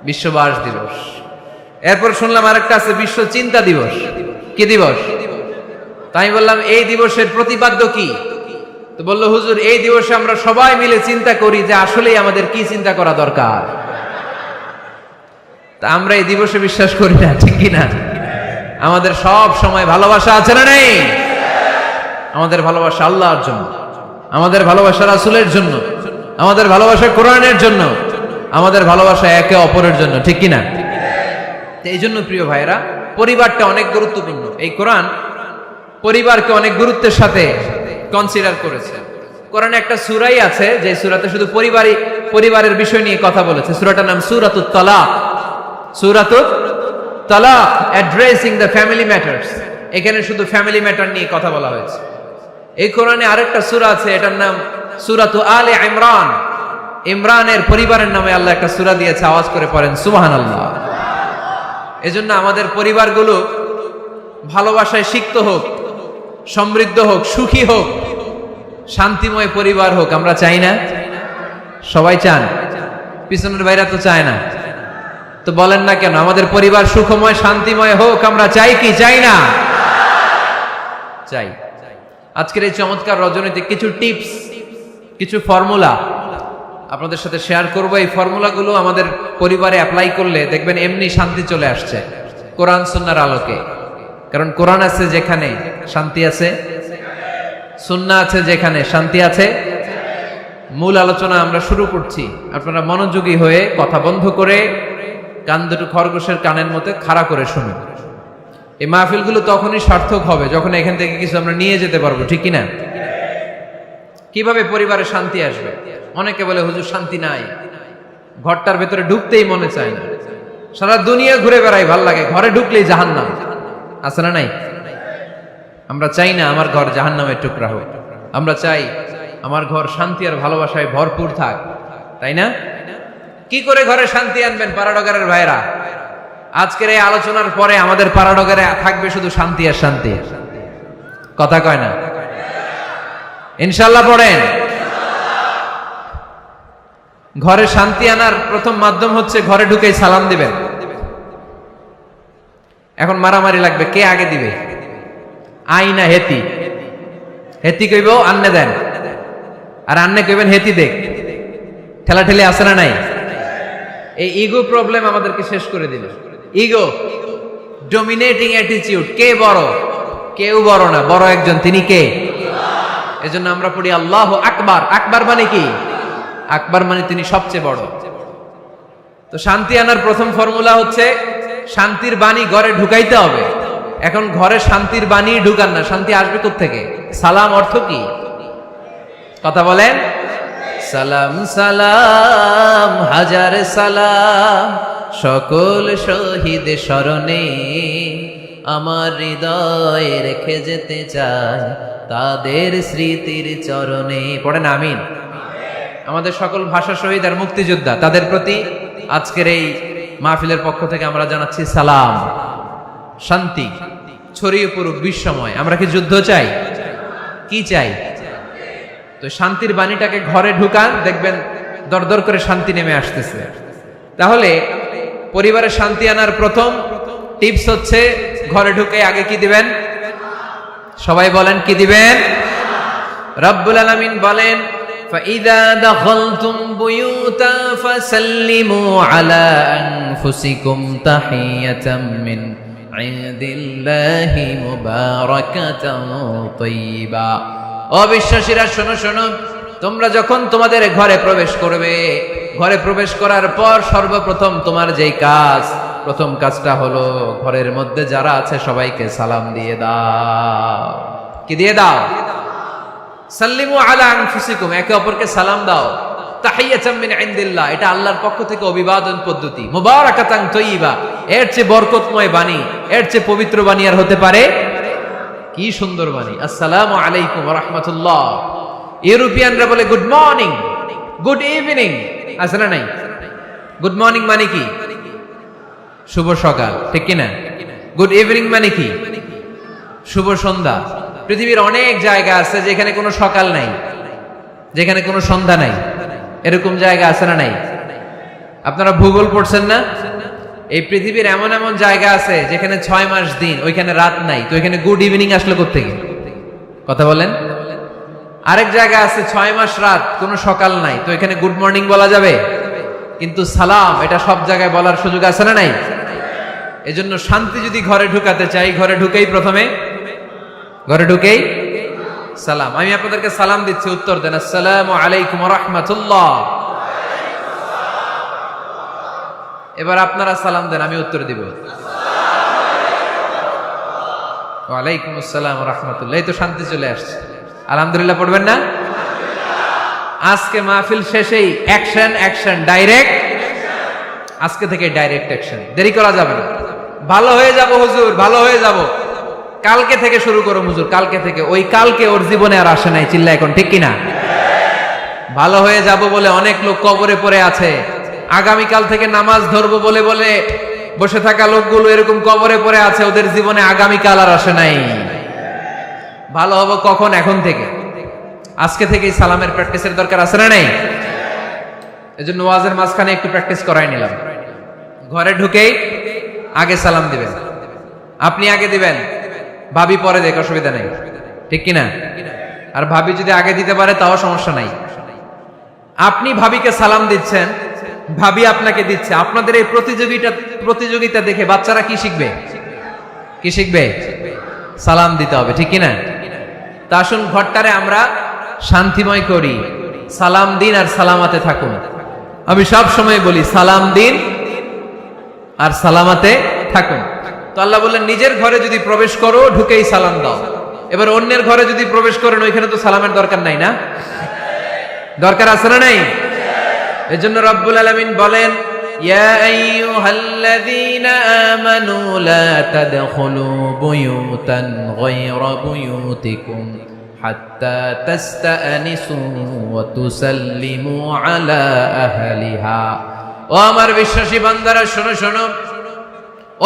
বিশ্ব বাঁশ দিবস। এরপর শুনলাম আরেকটা আছে বিশ্ব চিন্তা দিবস। কি দিবস? তাই বললাম এই দিবসের প্রতিপাদ্য কি? তো বললো হুজুর এই দিবসে আমরা সবাই মিলে চিন্তা করি যে আসলেই আমাদের কি চিন্তা করা দরকার। তা আমরা এই দিবসে বিশ্বাস করি না, ঠিক কি না? আমাদের সব সময় ভালোবাসা আছে না নেই? আমাদের ভালোবাসা আল্লাহর জন্য, আমাদের ভালোবাসা রাসূলের জন্য, আমাদের ভালোবাসা কোরআনের জন্য, আমাদের ভালোবাসা একে অপরের জন্য, ঠিক কি না? এই জন্য প্রিয় ভাইরা, পরিবারটা অনেক গুরুত্বপূর্ণ। এই কোরআন পরিবারকে অনেক গুরুত্বের সাথে কনসিডার করেছে। কোরআনে একটা সূরাই আছে যে সূরাতে শুধু পরিবারের বিষয় নিয়ে কথা বলেছে। সূরাটার নাম সূরাতুত তালাক। সূরাতুত তালাক, অ্যাড্রেসিং দ্য ফ্যামিলি ম্যাটার্স। এখানে শুধু ফ্যামিলি ম্যাটার নিয়ে কথা বলা হয়েছে। এই কোরআনে আরেকটা সূরা আছে, এটার নাম সূরাতু আলে ইমরান। ইমরানের পরিবারের নামে আল্লাহ একটা সূরা দিয়েছে। আওয়াজ করে পড়েন সুবহানাল্লাহ। এজন্য আমাদের পরিবারগুলো ভালোবাসায় সিক্ত হোক, সমৃদ্ধ হোক, সুখী হোক, শান্তিময় পরিবার হোক। আমরা চাই না? সবাই চান? পিছনের বাইরে তো চায় না। তো বলেন না কেন? আমাদের পরিবার সুখময় শান্তিময় হোক আমরা চাই কি চাই না? চাই। আজকের এই চমৎকার রজনীতে কিছু টিপস, কিছু ফর্মুলা আপনাদের সাথে শেয়ার করব। এই ফর্মুলাগুলো আমাদের পরিবারে অ্যাপ্লাই করলে দেখবেন এমনি শান্তি চলে আসছে কোরআন সুন্নাহর আলোকে। কারণ কোরআন আছে যেখানে শান্তি আছে, সুন্নাহ আছে যেখানে শান্তি আছে। মূল আলোচনা আমরা শুরু করছি। আপনারা মনোযোগী হয়ে কথা বন্ধ করে কান দুটো খরগোশের কানের মতো খাড়া করে শুনুন। এই মাহফিলগুলো তখনই সার্থক হবে যখন এখান থেকে কিছু আমরা নিয়ে যেতে পারবো, ঠিক কিনা? কিভাবে পরিবারে শান্তি আসবে? অনেকে বলে হুজুর শান্তি নাই, ঘরটার ভেতরে ঢুকতেই মনে চায় না, সারা দুনিয়া ঘুরে বেড়াই, ভাল লাগে, ঘরে ঢুকলেই জাহান্নাম। আছে না নাই? আমরা চাই না আমার ঘর জাহান্নামের টুকরা হোক। আমরা চাই আমার ঘর শান্তি আর ভালোবাসায় ভরপুর থাক, তাই না? কি করে ঘরে শান্তি আনবেন পাড়াডগারের ভাইরা? আজকের এই আলোচনার পরে আমাদের পাড়াডগারে থাকবে শুধু শান্তি আর শান্তি। কথা কয় না? ইনশাআল্লাহ পড়েন। ঘরে শান্তি আনার প্রথম মাধ্যম হচ্ছে ঘরে ঢুকেই সালাম দিবেন। এখন মারামারি লাগবে, কে আগে দিবে? আই না হেতি? হেতি কইব আন্নে দেন, আর আন্নে কইবেন হেতি দেখ। ঠেলাঠেলি আছে না নাই? এই ইগো প্রবলেম আমাদেরকে শেষ করে দিল। Ego, dominating attitude. কে বড়? কেউ বড় না, বড় একজন, তিনি কে? এজন্য আমরা পড়ি আল্লাহু আকবার। আকবার মানে কি? আকবার মানে তিনি সবচেয়ে বড়। তো শান্তি আনার প্রথম ফর্মুলা হচ্ছে শান্তির বাণী ঘরে ঢুকাইতে হবে। এখন ঘরে শান্তির বাণী ঢুকান না, শান্তি আসবে কোত্থেকে? সালাম অর্থ কি? কথা বলেন। সালাম সালাম হাজার সালাম সকল শহীদ স্মরণে, আমার হৃদয়ে রেখে যেতে চাই তাদের স্মৃতির চরণে। পড়েন আমিন। আমাদের সকল ভাষা শহীদ আর মুক্তিযোদ্ধা, তাদের প্রতি আজকের এই মাহফিলের পক্ষ থেকে আমরা জানাচ্ছি সালাম। শান্তি ছড়িয়ে পড়ুক বিশ্বময়। আমরা কি যুদ্ধ চাই? কি চাই? তো শান্তির বাণীটাকে ঘরে ঢুকান, দেখবেন দরদর করে শান্তি নেমে আসতেছে। তাহলে পরিবারে শান্তি আনার প্রথম টিপস হচ্ছে ঘরে ঢুকে আগে কি দিবেন? সবাই বলেন কি দিবেন? রব্বুল আলামিন বলেন فَإِذَا دَخَلْتُمْ بُيُوتًا فَسَلِّمُوا عَلَى أَنفُسِكُمْ تَحِيَّةً مِّنْ عِندِ اللَّهِ مُبَارَكَةً طَيِّبَةً। অবিশ্বাসীরা শোনো শোনো, তোমরা যখন তোমাদের ঘরে প্রবেশ করবে, ঘরে প্রবেশ করার পর সর্বপ্রথম তোমার যেই কাজ, প্রথম কাজটা হলো ঘরের মধ্যে যারা আছে সবাইকে সালাম দিয়ে দাও। কি দিয়ে দাও? সাল্লিমু আলা আনফুসিকুম, একে অপরকে সালাম দাও। তাহিয়াতাম মিন ইনদিল্লাহ, এটা আল্লাহর পক্ষ থেকে অভিবাদন পদ্ধতি। মুবারাকাতান তাইয়্যিবা, এর চেয়ে বরকতময় বাণী, এর চেয়ে পবিত্র বাণী আর হতে পারে? কি সুন্দর বাণী! আসসালামু আলাইকুম ওয়া রাহমাতুল্লাহ। ইউরোপিয়ানরা বলে গুড মর্নিং, গুড ইভিনিং, আছে না নাই? গুড মর্নিং মানে কি? শুভ সকাল, ঠিক কি না? গুড ইভিনিং মানে কি? শুভ সন্ধ্যা। পৃথিবীর অনেক জায়গা আছে যেখানে কোনো সকাল নাই, যেখানে কোনো সন্ধ্যা নাই। এরকম জায়গা আছে না নাই? আপনারা ভূগোল পড়ছেন না? এই পৃথিবীর এমন এমন জায়গা আছে যেখানে 6 মাস দিন, ওইখানে রাত নাই, তো ওইখানে গুড ইভিনিং আসলে কোত্থেকে? কথা বলেন। আরেক জায়গা আছে 6 মাস রাত, কোনো সকাল নাই, তো এখানে গুড মর্নিং বলা যাবে? কিন্তু সালাম এটা সব জায়গায় বলার সুযোগ আছে না নাই? এজন্য শান্তি যদি ঘরে ঢুকাতে চাই, ঘরে ঢুকেই প্রথমে, ঘরে ঢুকেই সালাম। আমি আপনাদেরকে সালাম দিচ্ছি, উত্তর দেন। আসসালামু আলাইকুম ওয়া রাহমাতুল্লাহ। এবার আপনারা সালাম দেন, আমি উত্তর দিব। ওয়া আলাইকুম আসসালাম ওয়া রাহমাতুল্লাহ। এই তো শান্তি চলে আসছে। আলহামদুলিল্লাহ পড়বেন না? আজকে মাহফিল শেষেই অ্যাকশন, অ্যাকশন, ডাইরেক্ট। আজকে থেকে ডাইরেক্ট অ্যাকশন, দেরি করা যাবে না। ভালো হয়ে যাব হুজুর, ভালো হয়ে যাব, কালকে থেকে শুরু করো হুজুর, কালকে থেকে। ওই কালকে ওর জীবনে আর আসে নাই, চিল্লা এখন, ঠিক কিনা? ভালো হয়ে যাব বলে অনেক লোক কবরে পড়ে আছে। আগামীকাল থেকে নামাজ ধরবো বলে বলে বসে থাকা লোকগুলো এরকম কবরে পড়ে আছে, ওদের জীবনে আগামীকাল আর আসে নাই। ভালো হবো কখন? এখন থেকে, আজকে থেকেই সালামের প্র্যাকটিসের দরকার আছে না নাই? এজন্য ওয়াজের মাঝখানে একটু প্র্যাকটিস করাই নিলাম। ঘরে ঢুকেই আগে সালাম দিবেন। আপনি আগে দিবেন, ভাবি পরে দেখ, অসুবিধা নেই, ঠিক কিনা? আর ভাবি যদি আগে দিতে পারে তাও সমস্যা নাই। আপনি ভাবিকে সালাম দিচ্ছেন, ভাবি আপনাকে দিচ্ছে। আপনাদের এই প্রতিযোগিতা দেখে বাচ্চারা কি শিখবে? কি শিখবে? সালাম দিতে হবে, ঠিক কিনা? তা আসুন ঘরটারে আমরা শান্তিময় করি। সালাম দিন আর সালামাতে থাকুন। আমি সব সময় বলি সালাম দিন আর সালামাতে থাকুন। তো আল্লাহ বললেন নিজের ঘরে যদি প্রবেশ করো ঢুকেই সালাম দাও। এবার অন্যের ঘরে যদি প্রবেশ করেন ওইখানে তো সালামের দরকার নাই, না? দরকার আছে না নাই? এজন্য রব্বুল আলামিন বলেন ইয়া আইয়ুহাল্লাযীনা আমানু লা তাদখুলু বুয়ুতান গায়রা বুয়ুতিকুম হাত্তা তাস্তানিসু ওয়া তুসাল্লিমু আলা আহলিহা। ও আমার বিশ্বাসী বান্দারা, শোনো শোনো,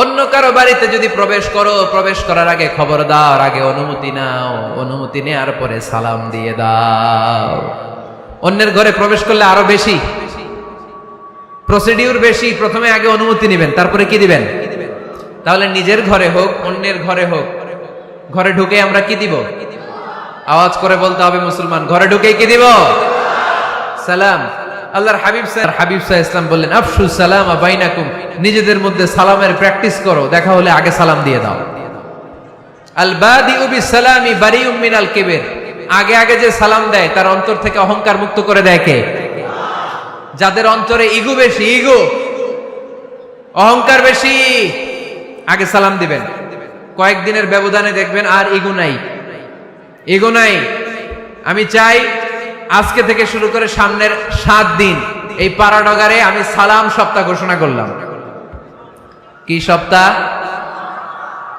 অন্য কারো বাড়িতে যদি প্রবেশ করো, প্রবেশ করার আগে খবরদার আগে অনুমতি নাও, অনুমতি নেওয়ার পরে সালাম দিয়ে দাও। অন্যের ঘরে প্রবেশ করলে আরো বেশি প্রসিডিউর বেশি, প্রথমে আগে অনুমতি নেবেন, তারপরে কি দিবেন? তাহলে নিজের ঘরে হোক অন্যের ঘরে হোক, ঘরে ঢুকে আমরা কি দিব? আওয়াজ করে বলতে হবে মুসলমান, ঘরে ঢুকে কি দিব? সালাম। আল্লাহর হাবিব সাল্লাল্লাহু ইসলাম বললেন আফশুস সালামা বাইনাকুম, নিজেদের মধ্যে সালামের প্র্যাকটিস করো, দেখা হলে আগে সালাম দিয়ে দাও। আল বাদিউ বিসসালামি বারিউম মিনাল কিবর, আগে আগে যে সালাম দেয় তার অন্তর থেকে অহংকার মুক্ত করে দেয় কে? যাদের অন্তরে ইগো বেশি, ইগো, অহংকার বেশি, আগে সালাম দিবেন। কয়েকদিনের ব্যবধানে দেখবেন আর ইগো নাই, ইগো নাই। আমি চাই আজকে থেকে শুরু করে সামনের 7 দিন এই পাড়াডগারে আমি সালাম সপ্তাহ ঘোষণা করলাম। কি সপ্তাহ?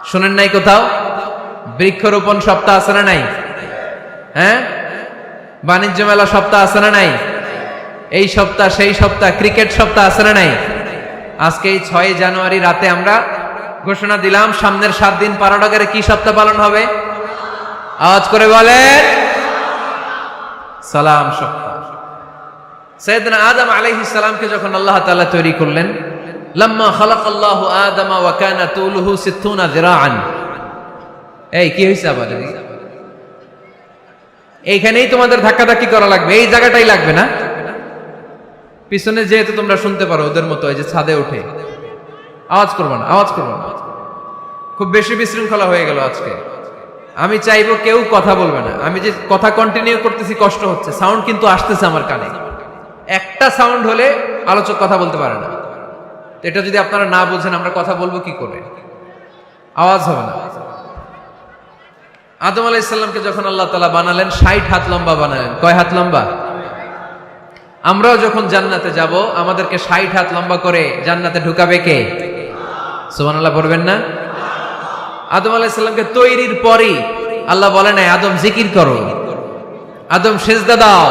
শুনেন নাই কোথাও? বৃক্ষরোপণ সপ্তাহ আছে না নাই? হ্যাঁ, বাণিজ্য মেলা সপ্তাহ আছে না নাই? এই সপ্তাহ সেই সপ্তাহ, ক্রিকেট সপ্তাহ আছে না নাই? আজকে এই 6 জানুয়ারি রাতে আমরা ঘোষণা দিলাম সামনের 7 দিন পাড়াডগারে কি সপ্তাহ পালন হবে? আওয়াজ করে বলেন। সালাম সত্তা। সাইয়েদনা আদম আলাইহিস সালামকে যখন আল্লাহ তাআলা তৈরি করলেন, লাম্মা খালাকাল্লাহু আদামা ওয়া কানা তুলুহু 60 যিরাআন। এই কি হইছে আবার? এইখানেই তোমাদের ধাক্কাধাক্কি করা লাগবে, এই জায়গাটাই লাগবে না? পিছনে যেহেতু তোমরা শুনতে পারো ওদের মতো, এই যে ছাদে উঠে আওয়াজ করবো না, আওয়াজ করবো না। খুব বেশি বিশৃঙ্খলা হয়ে গেল আজকে। আমি চাইবো কেউ কথা বলবে না। আমি যে কথা কন্টিনিউ করতেছি কষ্ট হচ্ছে, সাউন্ড কিন্তু আসতেছে আমার কানে। একটা সাউন্ড হলে আলোচক কথা বলতে পারে না। এটা যদি আপনারা না বুঝেন আমরা কথা বলবো কি করে? আওয়াজ হবে না। আদম আলাইহিস সালামকে যখন আল্লাহ তাআলা বানালেন 60 হাত লম্বা বানালেন। কয় হাত লম্বা? আমরাও যখন জান্নাতে যাব আমাদেরকে 60 হাত লম্বা করে জান্নাতে ঢুকাবে কে? সুবহানাল্লাহ পড়বেন না? আদম আলাইহিস সালামকে তৈরির পরই আল্লাহ বলে নাই আদম জিকির করো, আদম সিজদা দাও,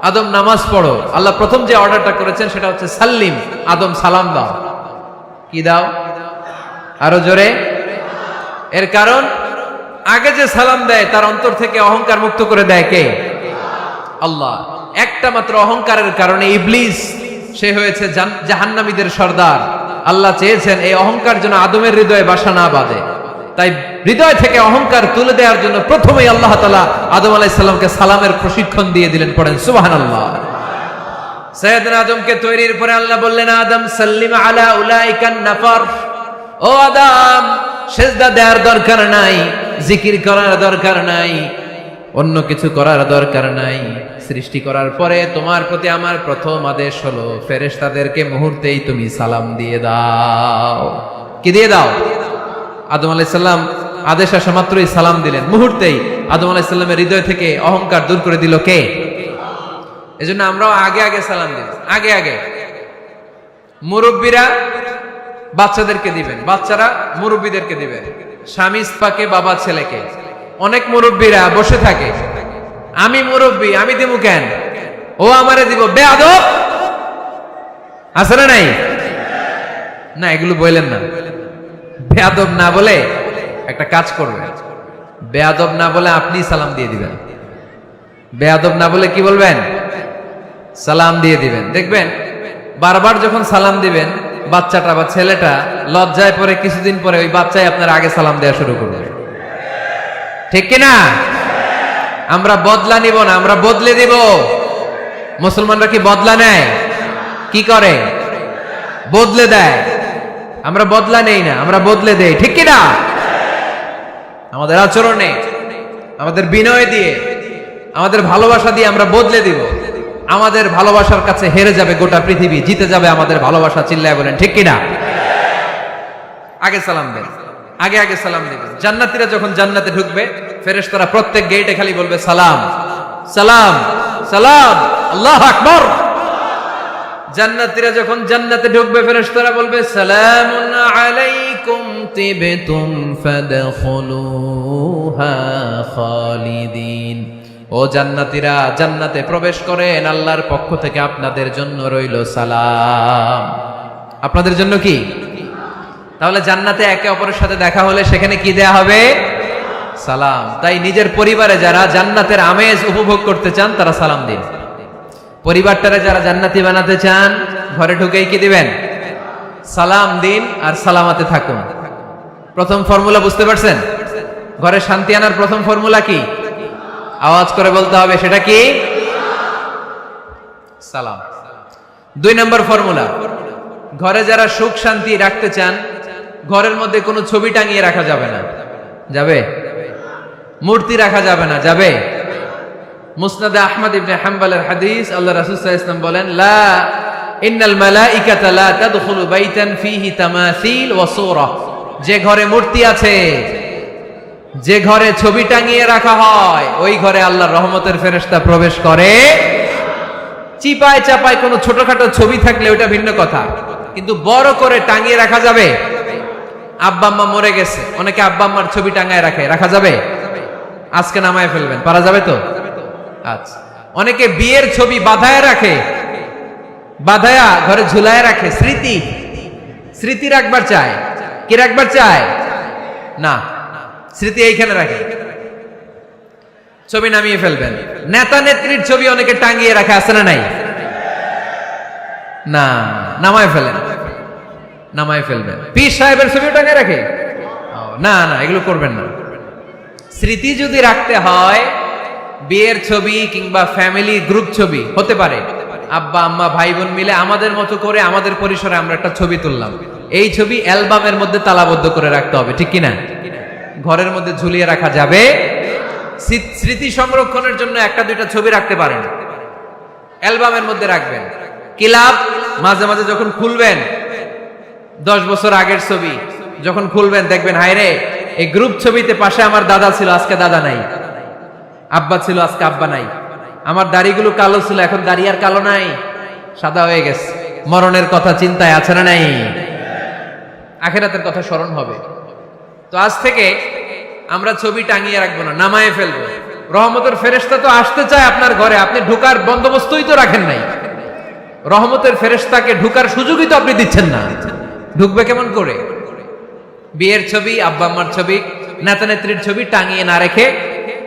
আদম নামাজ পড়ো। আল্লাহ প্রথম যে অর্ডারটা করেছেন সেটা হচ্ছে সাল্লিম, আদম সালাম দাও। কি দাও? আরো জোরে। এর কারণ আগে যে সালাম দেয় তার অন্তর থেকে অহংকার মুক্ত করে দেয় কে? আল্লাহ। একটা মাত্র অহংকারের কারণে ইবলিস সে হয়েছে জাহান্নামীদের সর্দার। আল্লাহ চেয়েছেন এই অহংকার যেন আদমের হৃদয়ে বাসা না বাঁধে, তাই হৃদয় থেকে অহংকার তুলে দেওয়ার জন্য প্রথমেই আল্লাহ তাআলা আদম আলাইহিস সালামকে সালামের প্রশিক্ষণ দিয়ে দিলেন। পড়েন সুবহানাল্লাহ। সাইয়েদনা আদমকে তৈরির পরে আল্লাহ বললেন, আদম সাল্লিম আলা উলাইকান নাফার। ও আদম, সিজদা দেওয়ার দরকার নাই, জিকির করার দরকার নাই, অন্য কিছু করার দরকার নাই। সৃষ্টি করার পরে তোমার প্রতি আমার প্রথম আদেশ হলো ফেরেশতাদেরকে মুহূর্তেই তুমি সালাম দিয়ে দাও। কি দিয়ে দাও? আদম আলাইহিস সালাম আদেশ আসা মাত্রই সালাম দিলেন। মুহূর্তেই আদম আলাইহিস সালামের হৃদয় থেকে অহংকার দূর করে দিল কে? এজন্য আমরাও আগে আগে সালাম দিই। আগে আগে মুরব্বীরা বাচ্চাদেরকে দিবেন, বাচ্চারা মুরব্বীদেরকে দিবেন। স্বামী স্ত্রীকে, বাবা ছেলেকে। অনেক মুরব্বীরা বসে থাকে, আমি মুরব্বী আমি দিব কেন, ও আমারে দিব, বেয়াদব। আছে না নাই? না, এগুলো বললেন না। বেয়াদব না বলে একটা কাজ করবেন, বেয়াদব না বলে আপনি সালাম দিয়ে দিবেন। বেয়াদব না বলে কি বলবেন? সালাম দিয়ে দিবেন। দেখবেন বারবার যখন সালাম দিবেন বাচ্চাটা বা ছেলেটা লজ্জায় পরে কিছুদিন পরে ওই বাচ্চাই আপনার আগে সালাম দেওয়া শুরু করবে। ঠিক কিনা? আমরা বদলা নিব না, আমরা বদলে দিব। মুসলমানরা কি বদলা নেয়? কি করে? বদলে দেয়। আমরা বদলা নেই না, আমরা বদলে দেই। ঠিক কিনা? আমাদের আচরণে, আমাদের বিনয় দিয়ে, আমাদের ভালোবাসা দিয়ে আমরা বদলে দিব। আমাদের ভালোবাসার কাছে হেরে যাবে গোটা পৃথিবী, জিতে যাবে আমাদের ভালোবাসা। চিল্লায় বলেন ঠিক কিনা? আগে সালাম দেন, আগে আগে সালাম দিবেন। জান্নাতীরা যখন জান্নাতে ঢুকবে ফেরেশতারা প্রত্যেক গেটে খালি বলবে সালাম সালাম সালাম, আল্লাহু আকবার। জান্নাতীরা যখন জান্নাতে ঢুকবে ফেরেশতারা বলবে সালামুন আলাইকুম তিবতুম ফাদখুলুহা খালিদিন। ও জান্নাতীরা জান্নাতে প্রবেশ করেন, আল্লাহর পক্ষ থেকে আপনাদের জন্য রইল সালাম। আপনাদের জন্য কি? তাহলে জান্নাতে একে অপরের সাথে দেখা হলে সেখানে কি দেয়া হবে? সালাম। তাই নিজের পরিবারে যারা জান্নাতের আমেজ উপভোগ করতে চান তারা সালাম দিন। পরিবারটারে যারা জান্নাতি বানাতে চান ঘরে ঢুকেই কি দিবেন? সালাম দিন আর সালামাতে থাকুন। প্রথম ফর্মুলা বুঝতে পারছেন? ঘরে শান্তি আনার প্রথম ফর্মুলা কি? আওয়াজ করে বলতে হবে, সেটা কি? সালাম। 2 নম্বর ফর্মুলা, ঘরে যারা সুখ শান্তি রাখতে চান ঘরের মধ্যে কোনো ছবি টাঙিয়ে রাখা যাবে না। যাবে? মূর্তি রাখা যাবে না। যাবে? মুসনাদে আহমদ ইবনে হাম্বলের হাদিস, আল্লাহ রাসূল সাল্লাল্লাহু আলাইহি ওয়াসাল্লাম বলেন, লা ইন্নাল মালাইকাতা লা তাদখুলু বাইতান ফীহি তামাসিল ওয়া সূরা। যে ঘরে মূর্তি আছে, যে ঘরে ছবি টাঙিয়ে রাখা হয়, ওই ঘরে আল্লাহর রহমতের ফেরেশতা প্রবেশ করে। চিপায় চাপায় কোনো ছোটখাটো ছবি থাকলে ওটা ভিন্ন কথা, কিন্তু বড় করে টাঙিয়ে রাখা যাবে? আব্বা আম্মা মরে গেছে, অনেকে আব্বা আম্মার ছবি টাঙায় রাখে, রাখা যাবে? আজকে নামায় ফেলবেন, পারা যাবে তো? আচ্ছা। অনেকে বিয়ের ছবি বাঁধায় রাখে, বাঁধায়া ঘরে ঝুলায় রাখে, স্মৃতি স্মৃতি রাখবার চায়। কি রাখবার চায়? না, স্মৃতি এইখানে রাখে। ছবি নামিয়ে ফেলবেন। নেতা নেত্রীর ছবি অনেকে টাঙিয়ে রাখে, আছে না নাই? না, নামায় ফেলেন, নামায় ফেলবেন। পীর সাহেবের ছবিও টাঙিয়ে রাখে? না না, এগুলো করবেন না। স্মৃতি যদি রাখতে হয়, বিয়ের ছবি কিংবা ফ্যামিলি গ্রুপ ছবি হতে পারে, আব্বা আম্মা ভাই বোন মিলে আমাদের মতো করে আমাদের পরিসরে আমরা একটা ছবি তুললাম, এই ছবি অ্যালবামের মধ্যে তালাবদ্ধ করে রাখতে হবে, ঠিক কিনা? ঘরের মধ্যে ঝুলিয়ে রাখা যাবে। স্মৃতি সংরক্ষণের জন্য একটা দুইটা ছবি রাখতে পারেন, অ্যালবামের মধ্যে রাখবেন। ক্লাব মাঝে মাঝে যখন খুলবেন, 10 বছর আগের ছবি যখন খুলবেন, দেখবেন হায়রে এই গ্রুপ ছবিতে পাশে আমার দাদা ছিল, আজকে দাদা নাই, আব্বা ছিল, আজকে আব্বা নাই, আমার দাড়িগুলো কালো ছিল, এখন দাড়ি আর কালো নাই, সাদা হয়ে গেছে। মরণের কথা চিন্তায় আছে না নাই? আখিরাতের কথা স্মরণ হবে। তো আজ থেকে আমরা ছবি টাঙিয়ে রাখবো না, নামায়ে ফেলবো। রহমতের ফেরেশতা তো আসতে চায় আপনার ঘরে, আপনি ঢুকার বন্দোবস্তই তো রাখেন নাই। রহমতের ফেরেশতাকে ঢুকার সুযোগই তো আপনি দিচ্ছেন না, ঢুকবে কেমন করে? বিয়ের ছবি, আব্বা আম্মার ছবি, নেতা নেত্রীর ছবি টাঙিয়ে না রেখে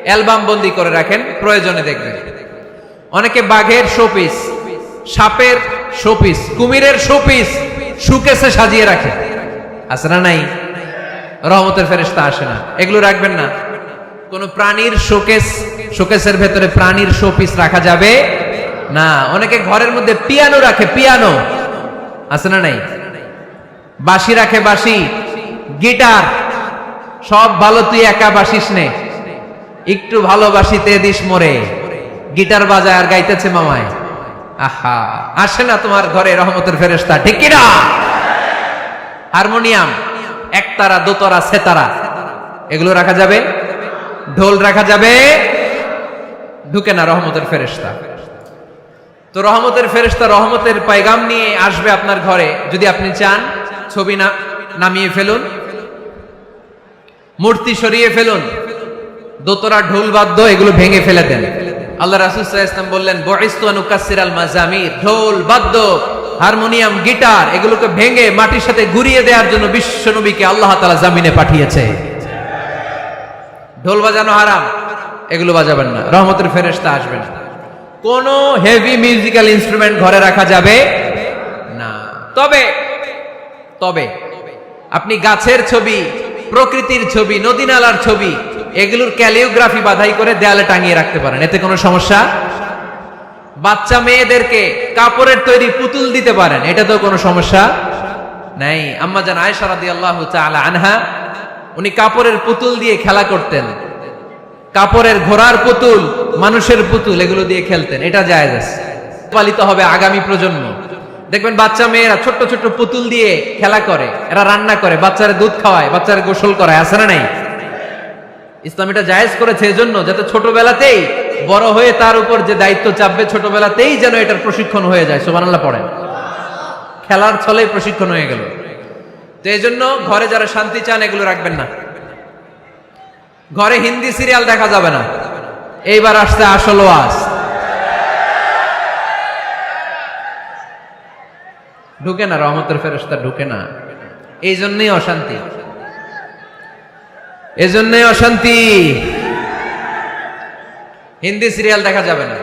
অ্যালবাম বন্দি করে রাখেন, প্রয়োজনে দেখবেন। অনেকে বাঘের শোপিস, সাপের শোপিস, কুমিরের শোপিস সুকেসে সাজিয়ে রাখে, আছে না নাই? রহমতের ফেরেশতা আসে না, এগুলো রাখবেন না। কোন প্রাণীর শোকেসের ভেতরে প্রাণীর শোপিস রাখা যাবে না। অনেকে ঘরের মধ্যে পিয়ানো রাখে, পিয়ানো, আছে না নাই? বাঁশি রাখে, বাঁশি, গিটার, সব ভালো, তুই একা বাসিস নে, একটু ভালোবাসিতে দিস মোরে, গিটার বাজায় আর গাইতেছে মামায়। আহা, আসে না তোমার ঘরে রহমতের ফেরেশতা, ঠিক কিনা? হারমোনিয়াম, একতারা, দোতারা, সেতারা, এগুলো রাখা যাবে? ঢোল রাখা যাবে? ঢুকে না রহমতের ফেরেশতা। তো রহমতের ফেরেশতা রহমতের পয়গাম নিয়ে আসবে আপনার ঘরে। যদি আপনি চান, ছবি নামিয়ে ফেলুন, মূর্তি সরিয়ে ফেলুন, দোতরা, ঢোল বাদ্য এগুলো ভেঙে ফেলে দেন। আল্লাহ রাসূল সাল্লাল্লাহু আলাইহি ওয়াসাল্লাম বললেন, বুইসতু আন উকাসসিরাল মাযামির, ঢোল বাদ্য, হারমোনিয়াম, গিটার এগুলোকে ভেঙে মাটির সাথে গুঁড়িয়ে দেওয়ার জন্য বিশ্ব নবীকে আল্লাহ তাআলা জমিনে পাঠিয়েছে। ঢোল বাজানো হারাম, এগুলো বাজাবেন না, রহমতের ফেরেশতা আসবে না। কোন হেভি মিউজিক্যাল ইনস্ট্রুমেন্ট ঘরে রাখা যাবে না। তবে তবে আপনি গাছের ছবি, প্রকৃতির ছবি, নদী নালার ছবি, এগুলোর ক্যালিওগ্রাফি বাধাই করে দেয়ালে টাঙিয়ে রাখতে পারেন, এতে কোনো সমস্যা। বাচ্চা মেয়েদেরকে কাপড়ের তৈরি পুতুল দিতে পারেন, এটা তো কোনো সমস্যা নাই। আম্মা জান আয়েশা রাদিয়াল্লাহু তাআলা আনহা, উনি কাপড়ের পুতুল দিয়ে খেলা করতেন, কাপড়ের ঘোড়ার পুতুল, মানুষের পুতুল, এগুলো দিয়ে খেলতেন, এটা জায়েজ আছে। পালিত হবে আগামী প্রজন্ম। দেখবেন বাচ্চা মেয়েরা ছোট্ট ছোট্ট পুতুল দিয়ে খেলা করে, এরা রান্না করে, বাচ্চারা দুধ খাওয়ায়, বাচ্চারা গোসল করায়, আছে না নাই? ইসলাম এটা জায়েজ করেছে এজন্য, যাতে ছোটবেলাতেই বড় হয়ে তার উপর যে দায়িত্ব চাপবে, ছোটবেলাতেই যেন এটার প্রশিক্ষণ হয়ে যায়। সুবহানাল্লাহ পড়েন। খেলার ছলে প্রশিক্ষণ হয়ে গেল। তো এই জন্য ঘরে যারা শান্তি চান, এগুলো রাখবেন না। ঘরে হিন্দি সিরিয়াল দেখা যাবে না। এইবার আসছে আসল ওয়াজ, ঢুকে না, রহমতের ফেরেশতা ঢুকে না। এই জন্যই অশান্তি, এজন্যই অশান্তি। হিন্দি সিরিয়াল দেখা যাবে না,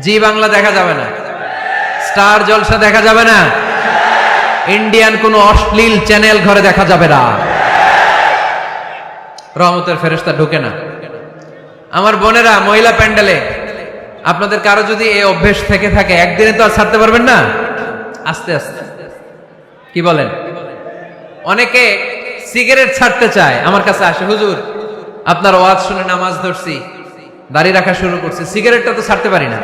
জি বাংলা দেখা যাবে না, স্টার জলসা দেখা যাবে না, ইন্ডিয়ান কোন অশ্লীল চ্যানেল ঘরে দেখা যাবে না। রহমতের ফেরেশতা ঢুকে না। আমার বোনেরা, মহিলা প্যান্ডেলে আপনাদের কারো যদি এই অভ্যেস থেকে থাকে, একদিনে তো আর ছাড়তে পারবেন না, আস্তে আস্তে, কি বলেন? অনেকে সিগারেট ছাড়তে চায়, আমার কাছে আসে, হুজুর আপনার ওয়াজ শুনে নামাজ ধরছি, দাড়ি রাখা শুরু করছি, সিগারেটটা তো ছাড়তে পারি না।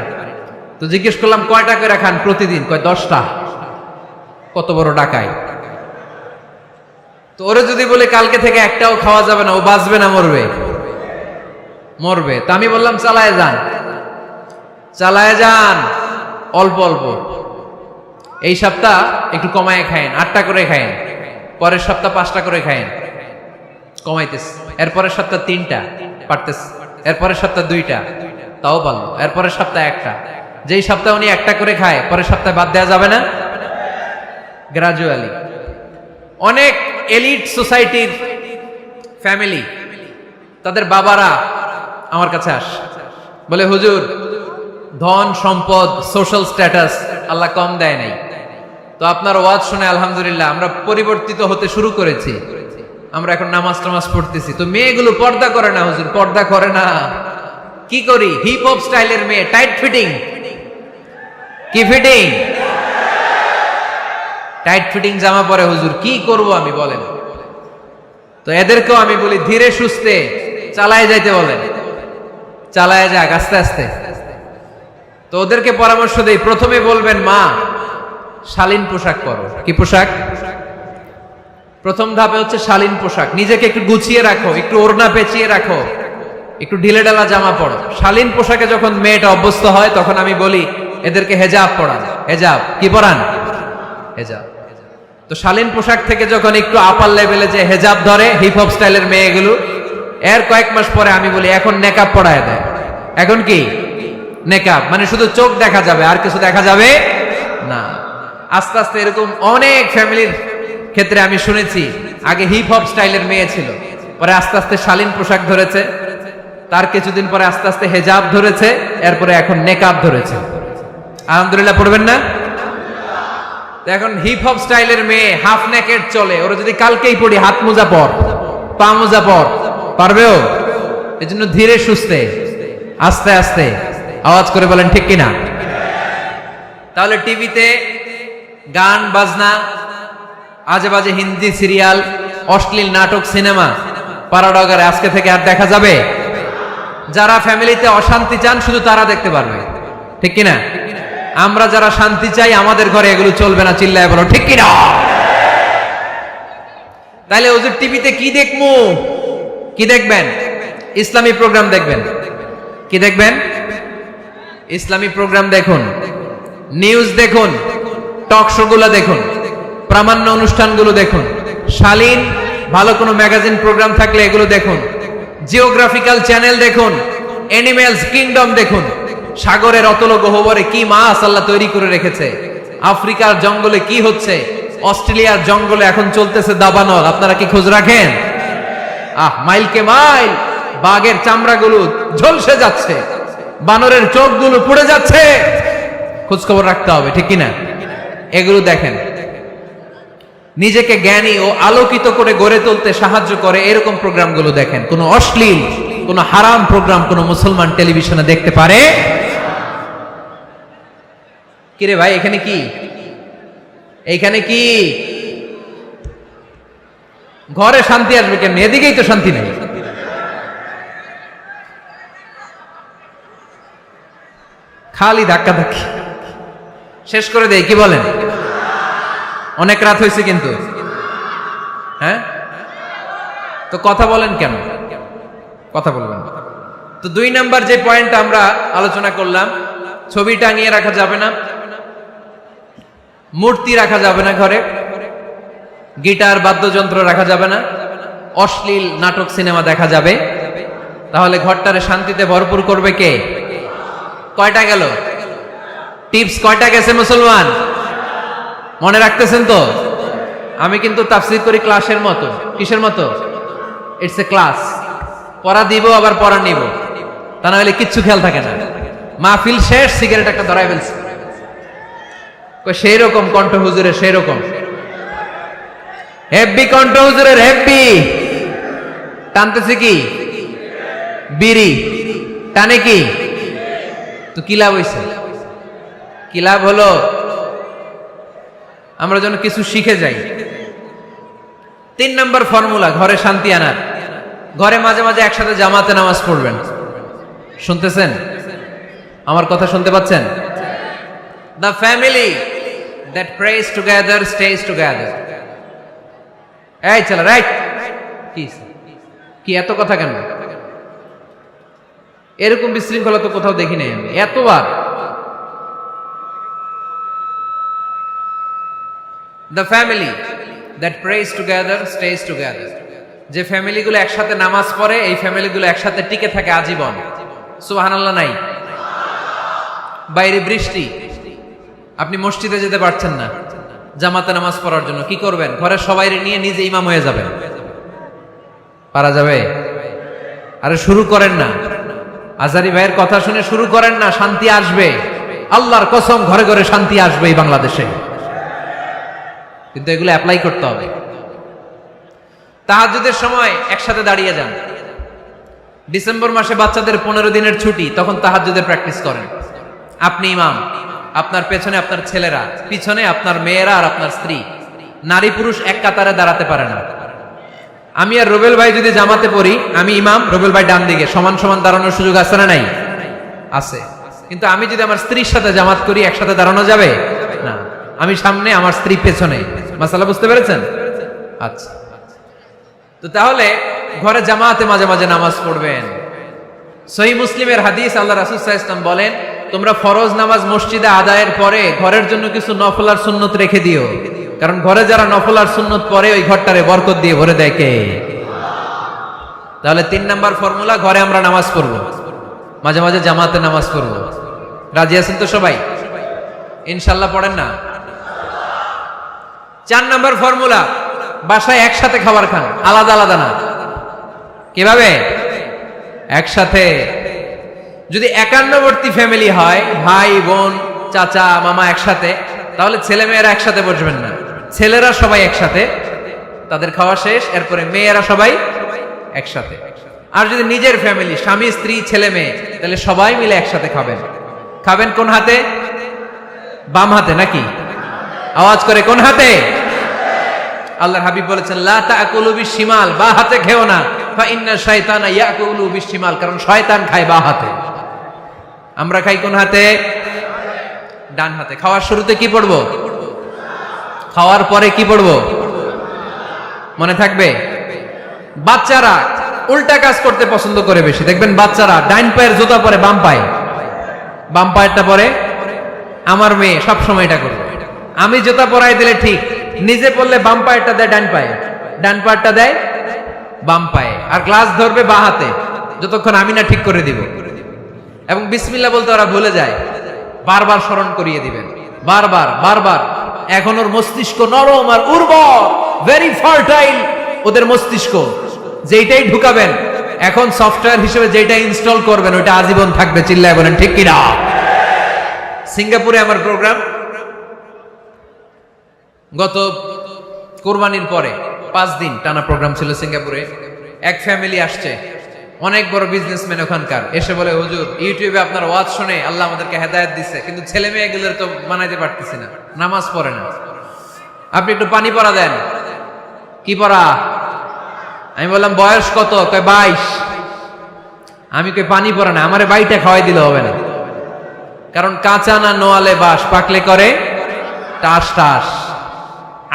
তো জিজ্ঞেস করলাম, কয়টা করে খান প্রতিদিন? কয় 10টা। কত বড় ডাকাই! তো ওরে যদি বলে কালকে থেকে একটাও খাওয়া যাবে না, ও বাঁচবে না মরবে? মরবে। তা আমি বললাম, চালায় যান, চালায় যান, অল্প অল্প। এই সপ্তাহ একটু কমায় খায়েন, 8টা করে খায়েন, পরের সপ্তাহ 5টা করে খায়েন, কমাইতেছে। এরপরের সপ্তাহ 3টা, পারতেছে। এরপরের সপ্তাহ 2টা, তাও পারলো। এরপরের সপ্তাহ 1টা। যেই সপ্তাহ উনি 1টা করে খায়, পরের সপ্তাহে বাদ দেওয়া যাবে না, গ্রাজুয়ালি। অনেক এলিট সোসাইটির ফ্যামিলি, তাদের বাবারা আমার কাছে আসে, বলে হুজুর ধন সম্পদ সোশ্যাল স্ট্যাটাস আল্লাহ কম দেয় নাই, তো আপনার ওয়াজ শুনে আলহামদুলিল্লাহ আমরা পরিবর্তিত হতে শুরু করেছি, আমরা এখন নামাজ টামাজ পড়তেছি। তো মেয়েগুলো পর্দা করে না হুজুর, পর্দা করে না। কি করি? হিপ হপ স্টাইলের মেয়ে, টাইট ফিটিং। কি ফিটিং? টাইট ফিটিং জামা পরে হুজুর, কি করব আমি বলেন? তো এদেরকেও আমি বলি ধীরে সুস্থে চালায় যাইতে বলেন, চালায় যাক আস্তে আস্তে। তো ওদেরকে পরামর্শ দেই, প্রথমে বলবেন মা শালীন পোশাক পরো। কি পোশাক? প্রথম ধাপে হচ্ছে শালীন পোশাক। নিজেকে একটু গুছিয়ে রাখো, একটু ওড়না পেঁচিয়ে রাখো, একটু ঢিলে ঢালা জামা পরো। শালীন পোশাকে যখন মেয়েটা অভ্যস্ত হয় তখন আমি বলি এদেরকে হেজাব পরান। হেজাব কি পরান? হেজাব। তো শালীন পোশাক থেকে যখন একটু আপার লেভেলে যে হেজাব ধরে হিপ হপ স্টাইলের মেয়েগুলো, এর কয়েক মাস পরে আমি বলি এখন নেকাব পরায় দেয়। এখন কি নেকাব? মানে শুধু চোখ দেখা যাবে, আর কিছু দেখা যাবে না। আস্তে আস্তে এরকম অনেক ফ্যামিলির ক্ষেত্রে আমি শুনেছি, আগে হিপ হপ স্টাইলের মেয়ে ছিল, পরে আস্তে আস্তে শালীন পোশাক ধরেছে, তার কিছুদিন পরে আস্তে আস্তে হেজাব ধরেছে, এরপরে এখন নেকাব ধরেছে। আলহামদুলিল্লাহ পড়বেন না? এখন হিপ হপ স্টাইলের মেয়ে হাফ নেকেড চলে, ওরা যদি কালকেই পড়ি হাত মোজা পর, পা মোজা পর, পারবেও? এজন্য ধীরে সুস্থে আস্তে আস্তে, আওয়াজ করে বলেন ঠিক কিনা? তাহলে টিভিতে গান বাজনা, আজে বাজে হিন্দি সিরিয়াল, অশ্লীল নাটক, সিনেমা পাড়াডগারে আজকে থেকে আর দেখা যাবে? যারা ফ্যামিলিতে অশান্তি চান শুধু তারা দেখতে পারবে, ঠিক কিনা? আমরা যারা শান্তি চাই আমাদের ঘরে এগুলো চলবে না, চিল্লায় বলো ঠিক কিনা? তাইলে ওদের টিভিতে কি দেখবো? কি দেখবেন? ইসলামী প্রোগ্রাম দেখবেন। কি দেখবেন? ইসলামী প্রোগ্রাম দেখুন, নিউজ দেখুন, টক শো গুলো দেখুন, প্রামাণ্য অনুষ্ঠানগুলো দেখুন, শালীন ভালো কোনো ম্যাগাজিন প্রোগ্রাম থাকলে এগুলো দেখুন, জিওগ্রাফিক্যাল চ্যানেল দেখুন, অ্যানিমেলস কিংডম দেখুন, সাগরের অতল গহ্বরে কি মাছ আল্লাহ তৈরি করে রেখেছে, আফ্রিকার জঙ্গলে কি হচ্ছে, অস্ট্রেলিয়ার জঙ্গলে এখন চলতেছে দাবানল, আপনারা কি খোঁজ রাখেন? মাইলকে মাইল বাঘের চামড়াগুলো ঝলসে যাচ্ছে, বানরের চোখগুলো পুড়ে যাচ্ছে, খোঁজ খবর রাখতে হবে, ঠিক কিনা? এগুলো দেখেন। নিজেকে জ্ঞানী ও আলোকিত করে গড়ে তুলতে সাহায্য করে এরকম প্রোগ্রামগুলো দেখেন। কোন অশ্লীল, কোন হারাম প্রোগ্রাম কোন মুসলমান টেলিভিশনে দেখতে পারে? কিরে ভাই এখানে কি? এইখানে কি? ঘরে শান্তি আসবে কেমনি? এদিকেই তো শান্তি নেই। খালি ধাক্কা ধাক্কি, শেষ করে দেয়। কি বলেন? অনেক রাত হয়েছে কিন্তু, হ্যাঁ? তো কথা বলেন কেন? কথা বলবেন। তো 2 নাম্বার যে পয়েন্ট আমরা আলোচনা করলাম, ছবি টাঙিয়ে রাখা যাবে না, মূর্তি রাখা যাবে না ঘরে, গিটার বাদ্যযন্ত্র রাখা যাবে না, অশ্লীল নাটক সিনেমা দেখা যাবে। তাহলে ঘরটারে শান্তিতে ভরপুর করবে কে? কয়টা গেল? টিপস কয়টা গেছে মুসলমান? মনে রাখতেছেন তো? আমি কিন্তু তাফসীর করি ক্লাসের মতো। কিসের মতো? It's a class. পড়া দিব আবার পড়া নিব, তা না হলে কিচ্ছু খেয়াল থাকে না। মাহফিল শেষ, সিগারেট একটা ধরাই ফেলছে। সেই রকম কণ্ঠ হুজুরের, সেই রকম হেব্বি কণ্ঠ হুজুরের, হেব্বি। টানতেছে কি? বিড়ি। টানে কি? তো কি লাভ হইছে? কি লাভ হলো? আমরা যেন কিছু শিখে যাই। 3 নাম্বার ফর্মুলা ঘরে শান্তি আনার, ঘরে মাঝে মাঝে একসাথে জামাতে নামাজ পড়বেন। শুনতেছেন? আমার কথা শুনতে পাচ্ছেন? The family that prays together stays together. এই চলো রাইট। কি এত কথা কেন? এরকম বিশৃঙ্খলা তো কোথাও দেখি নাই আমি এতবার। The family that prays together stays together. যে ফ্যামিলিগুলো একসাথে নামাজ পড়ে, এই ফ্যামিলিগুলো একসাথে টিকে থাকে আজীবন। সুবহানাল্লাহ নাই? বাইরে বৃষ্টি, আপনি মসজিদে যেতে পারছেন না জামাতে নামাজ পড়ার জন্য, কি করবেন? ঘরের সবাইরে নিয়ে নিজে ইমাম হয়ে যাবেন। পারা যাবে? আরে শুরু করেন না। আজারি ভাইয়ের কথা শুনে শুরু করেন না, শান্তি আসবে। আল্লাহর কসম, ঘরে ঘরে শান্তি আসবে এই বাংলাদেশে, কিন্তু এগুলো অ্যাপ্লাই করতে হবে। তাহাজ্জুদের সময় একসাথে দাঁড়িয়ে যান। ডিসেম্বর মাসে বাচ্চাদের 15 দিনের ছুটি, তখন তাহাজ্জুদের প্র্যাকটিস করেন। আপনি ইমাম, আপনার পেছনে আপনার ছেলেরা, পিছনে আপনার মেয়েরা আর আপনার স্ত্রী। নারী পুরুষ এক কাতারে দাঁড়াতে পারে না। আমি আর রুবেল ভাই যদি জামাতে পড়ি, আমি ইমাম, রুবেল ভাই ডান দিকে, সমান সমান দাঁড়ানোর সুযোগ আছে না নাই? আছে। কিন্তু আমি যদি আমার স্ত্রীর সাথে জামাত করি, একসাথে দাঁড়ানো যাবে না। আমি সামনে, আমার স্ত্রী পেছনে। মাসালা বুঝতে পেরেছেন? আচ্ছা, তো তাহলে ঘরে জামাতে মাঝে মাঝে নামাজ পড়বেন। সহিহ মুসলিমের হাদিস, আল্লাহ রাসূল সাল্লাল্লাহু আলাইহি ওয়াসাল্লাম বলেন, তোমরা ফরজ নামাজ মসজিদে আদায়ের পরে ঘরের জন্য কিছু নফল আর সুন্নত রেখে দিও, কারণ ঘরে যারা নফল আর সুন্নত পড়ে ওই ঘরটারে বরকত দিয়ে ভরে দেয় কে? তাহলে 3 নাম্বার ফর্মুলা, ঘরে আমরা নামাজ পড়বো, মাঝে মাঝে জামাতে নামাজ পড়বো। রাজি আছেন তো সবাই? ইনশাআল্লাহ পড়েন না? 4 নাম্বার ফর্মুলা, বাসায় একসাথে খাবার খান, আলাদা আলাদা না। কিভাবে? একসাথে। যদি একান্নবর্তী ফ্যামিলি হয়, ভাই বোন চাচা মামা একসাথে, তাহলে ছেলে মেয়েরা একসাথে বসবেন না। ছেলেরা সবাই একসাথে, তাদের খাওয়া শেষ, এরপরে মেয়েরা সবাই একসাথে। আর যদি নিজের ফ্যামিলি, স্বামী স্ত্রী ছেলে মেয়ে, তাহলে সবাই মিলে একসাথে খাবেন। খাবেন কোন হাতে? বাম হাতে নাকি? আওয়াজ করে কোন হাতে? আল্লাহর হাবিব বলেছেন, লা তাকুলু বিশিমাল, বা হাতে খেও না, ফা ইন্না শাইতানা ইয়াকুলু বিশিমাল, কারণ শয়তান খায় বা হাতে। আমরা খাই কোন হাতে? ডান হাতে। খাওয়ার শুরুতে কি পড়বো? খাওয়ার পরে কি পড়বো? মনে থাকবে? বাচ্চারা উল্টা কাজ করতে পছন্দ করে বেশি। দেখবেন বাচ্চারা ডাইন পায়ের জুতা পরে বাম পায়ে, বাম পায়েরটা পরে। আমার মেয়ে সব সময় এটা করবে। আমি জুতা পরাই দিলে ঠিক, নিজে পড়লে বাম পায়েরটা দেয় ডান পায়ে, ডান পায়েরটা দেয় বাম পায়ে, আর গ্লাস ধরবে বা হাতে, যতক্ষণ আমি না ঠিক করে দিব। এবং বিসমিল্লাহ বলতে ওরা ভুলে যায়, বারবার স্মরণ করিয়ে দিবেন, বারবার বারবার। এখন ওর মস্তিষ্ক নরম আর উর্বর, ভেরি ফার্টাইল ওদের মস্তিষ্ক। যেইটাই ঢুকাবেন, এখন সফটওয়্যার হিসেবে যেটা ইনস্টল করবেন ওইটা আজীবন থাকবে। চিল্লায় বলেন ঠিক কিনা? সিঙ্গাপুরে আমার প্রোগ্রাম, গত কোরবানির পরে 5 দিন টানা প্রোগ্রাম ছিল সিঙ্গাপুরে। এক ফ্যামিলি আসছে, অনেক বড় বিজনেসম্যান ওখানকার, এসে বলে, হুজুর ইউটিউবে আপনার ওয়াজ শুনে আল্লাহ আমাদেরকে হেদায়েত দিচ্ছে, কিন্তু ছেলে মেয়েগুলোর তো বানাইতে পারতেছি না, নামাজ পড়ে না, আপনি একটু পানি পড়া দেন। কি পড়া? আমি বললাম বয়স কত? কয় 22। আমি কই পানি পড়ে না, আমারে বাইটা খাওয়াই দিলে হবে না, কারণ কাঁচা না নোয়ালে বাস, পাকলে করে টাস টাস।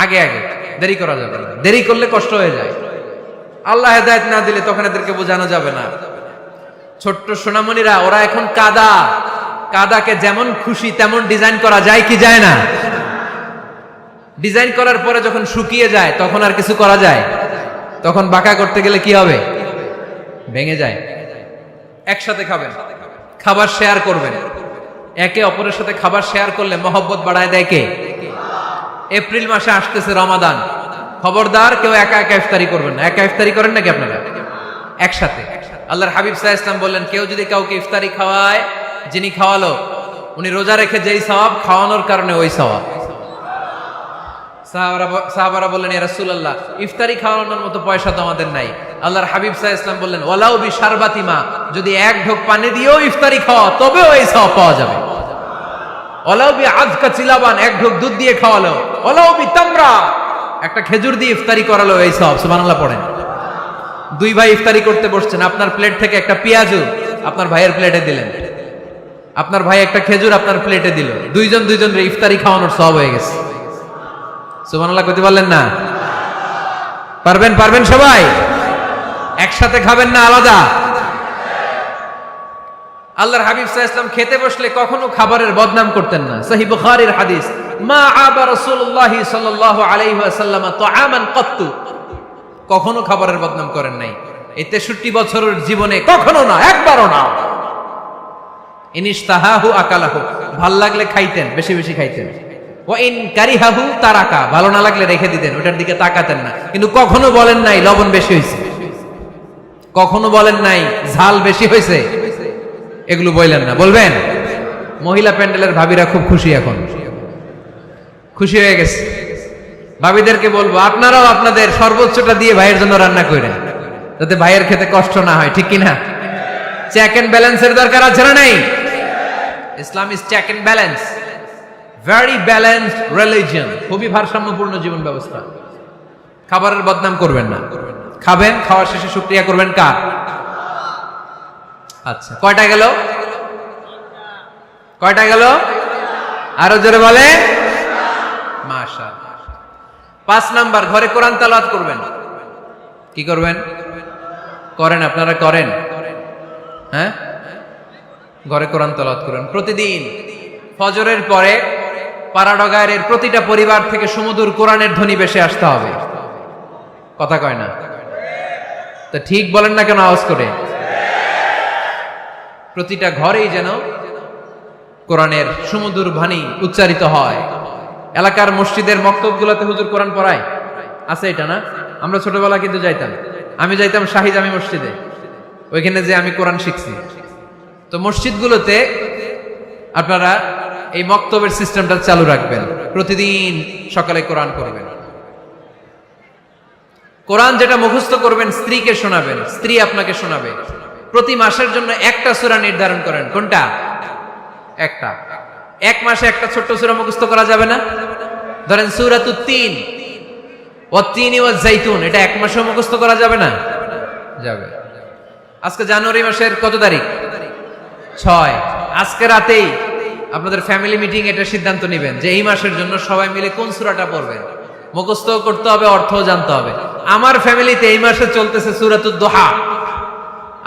আগে আগে দেরি করা যাবে না, দেরি করলে কষ্ট হয়ে যায়। আল্লাহ হেদায়েত না দিলে তখন এদেরকে বোঝানো যাবে না। ছোট্ট সোনামণিরা, ওরা এখন কাদা, কাদাকে যেমন খুশি তেমন ডিজাইন করা যায় কি যায় না? ডিজাইন করার পরে যখন শুকিয়ে যায় তখন আর কিছু করা যায়? তখন বাঁকা করতে গেলে কি হবে? ভেঙে যায়। একসাথে খাবেন, খাবার শেয়ার করবেন। একে অপরের সাথে খাবার শেয়ার করলে মহব্বত বাড়ায় দেয় কে? এপ্রিল মাসে আসতেছে রমাদান, খবরদার কেউ একা একা ইফতারি করবেন না। একা ইফতারি করেন নাকি আপনারা? একসাথে। আল্লাহর হাবিব সাল্লাল্লাহু আলাইহি ওয়াসাল্লাম বললেন, কেউ যদি কাউকে ইফতারি খাওয়ায়, যিনি খাওয়ালো উনি রোজা রেখে যেই সওয়াব, খাওয়ানোর কারণে ওই সওয়াব। সাহাবারা বললেন, ইয়া রাসূলুল্লাহ, ইফতারি খাওয়ানোর মতো পয়সা তো আমাদের নাই। আল্লাহর হাবিব সাল্লাল্লাহু আলাইহি ওয়াসাল্লাম বললেন, ওয়ালাউ বিশারবাতিমা, যদি এক ঢোক পানি দিয়েও ইফতারি খাওয়া তবেও এই সওয়াব পাওয়া যাবে। ওয়ালাউ বিআযকা চিলাবান, এক ঢোক দুধ দিয়ে খাওয়ালো। ওয়ালাউ বিতামরা, একটা খেজুর দিয়ে ইফতারি করালো, এই সওয়াব। সুবহানাল্লাহ পড়েন। 2 ভাই ইফতারি করতে বসছেন, আপনার প্লেট থেকে একটা পেঁয়াজু আপনার ভাইয়ের প্লেটে দিলেন, আপনার ভাই একটা খেজুর আপনার প্লেটে দিল, দুইজনের ইফতারি খাওয়ানোর সওয়াব হয়ে গেছে। সুবহানাল্লাহ কইতে পারলেন না? পারবেন? পারবেন সবাই? একসাথে খাবেন না আলাদা? আল্লাহর হাবিব সাল্লাল্লাহু আলাইহি ওয়াসাল্লাম খেতে বসলে কখনো খাবারের বদনাম করতেন না। সহিহ বুখারীর হাদিস, মা আবা রাসূলুল্লাহ সাল্লাল্লাহু আলাইহি ওয়াসাল্লাম তাআমান কাত্তু, কখনো খাবারের বদনাম করেন নাই। এই 63 বছরের জীবনে কখনো না, একবারও না। ইনিশতাহাহু আকালাহু, ভাল লাগলে খাইতেন, বেশি বেশি খাইতেন। ওয়া ইন কারিহাহু তারাকা, ভালো না লাগলে রেখে দিতেন, ওটার দিকে তাকাতেন না। কিন্তু কখনো বলেন নাই লবণ বেশি হয়েছে, কখনো বলেন নাই ঝাল বেশি হয়েছে, এগুলো বললেন না, বলবেন? মহিলা প্যান্ডেলের ভাবিরা খুব খুশি, এখন খুশি হয়ে গেছে। ভাবিদেরকে বলবো আপনারাও আপনাদের সর্বোচ্চটা দিয়ে ভাইয়ের জন্য রান্না করেন, যাতে ভাইয়ের খেতে কষ্ট না হয়, ঠিক কিনা? চেক এন্ড ব্যালেন্সের দরকার আছে না নাই? Islam is check and balance, very balanced religion, খুবই ভারসাম্যপূর্ণ জীবন ব্যবস্থা। খাবারের বদনাম করবেন না, খাবেন, খাওয়ার শেষে শুকরিয়া করবেন কার? আচ্ছা, কয়টা গেল? কয়টা গেল? আরো জোরে বলে মাশাআল্লাহ। 5 নাম্বার, ঘরে কোরআন তেলাওয়াত করবেন। কি করবেন? করেন, আপনারা করেন? হ্যাঁ, ঘরে কোরআন তেলাওয়াত করেন প্রতিদিন। ফজরের পরে পাড়াডগায়ের প্রতিটা পরিবার থেকে সুমধুর কোরআনের ধ্বনি ভেসে আসতে হবে। কথা কয় না তো? ঠিক বলেন না কেন আওয়াজ করে? প্রতিটা ঘরেই যেন কোরআনের সুমধুর বাণী উচ্চারিত হয়। এলাকার মসজিদের মক্তবগুলোতে হুজুর কোরআন পড়ায়, আছে এটা না? আমরা ছোটবেলা কিন্তু যাইতাম, আমি যাইতাম শাহী জামি মসজিদে, ওইখানে যে আমি কোরআন শিখছি। তো মসজিদগুলোতে আপনারা এই মক্তবের সিস্টেমটা চালু রাখবেন, প্রতিদিন সকালে কোরআন করবেন। কোরআন যেটা মুখস্থ করবেন স্ত্রীকে শোনাবেন, স্ত্রী আপনাকে শোনাবে। প্রতি মাসের জন্য একটা সূরা নির্ধারণ করেন। কোনটা? একটা। এক মাসে একটা ছোট্ট সূরা মুখস্থ করা যাবে না? ধরেন সূরাতুত তিন, ওয়াত-তিনি ওয়াজ-জাইতুন, এটা এক মাসে মুখস্থ করা যাবে না? যাবে। আজকে জানুয়ারি মাসের কত তারিখ? 6। আজকে রাতেই আপনাদের ফ্যামিলি মিটিং এটা সিদ্ধান্ত নেবেন যে এই মাসের জন্য সবাই মিলে কোন সূরাটা পড়বেন। মুখস্থ করতে হবে, অর্থও জানতে হবে। আমার ফ্যামিলিতে এই মাসে চলতেছে সূরাতুদ দোহা।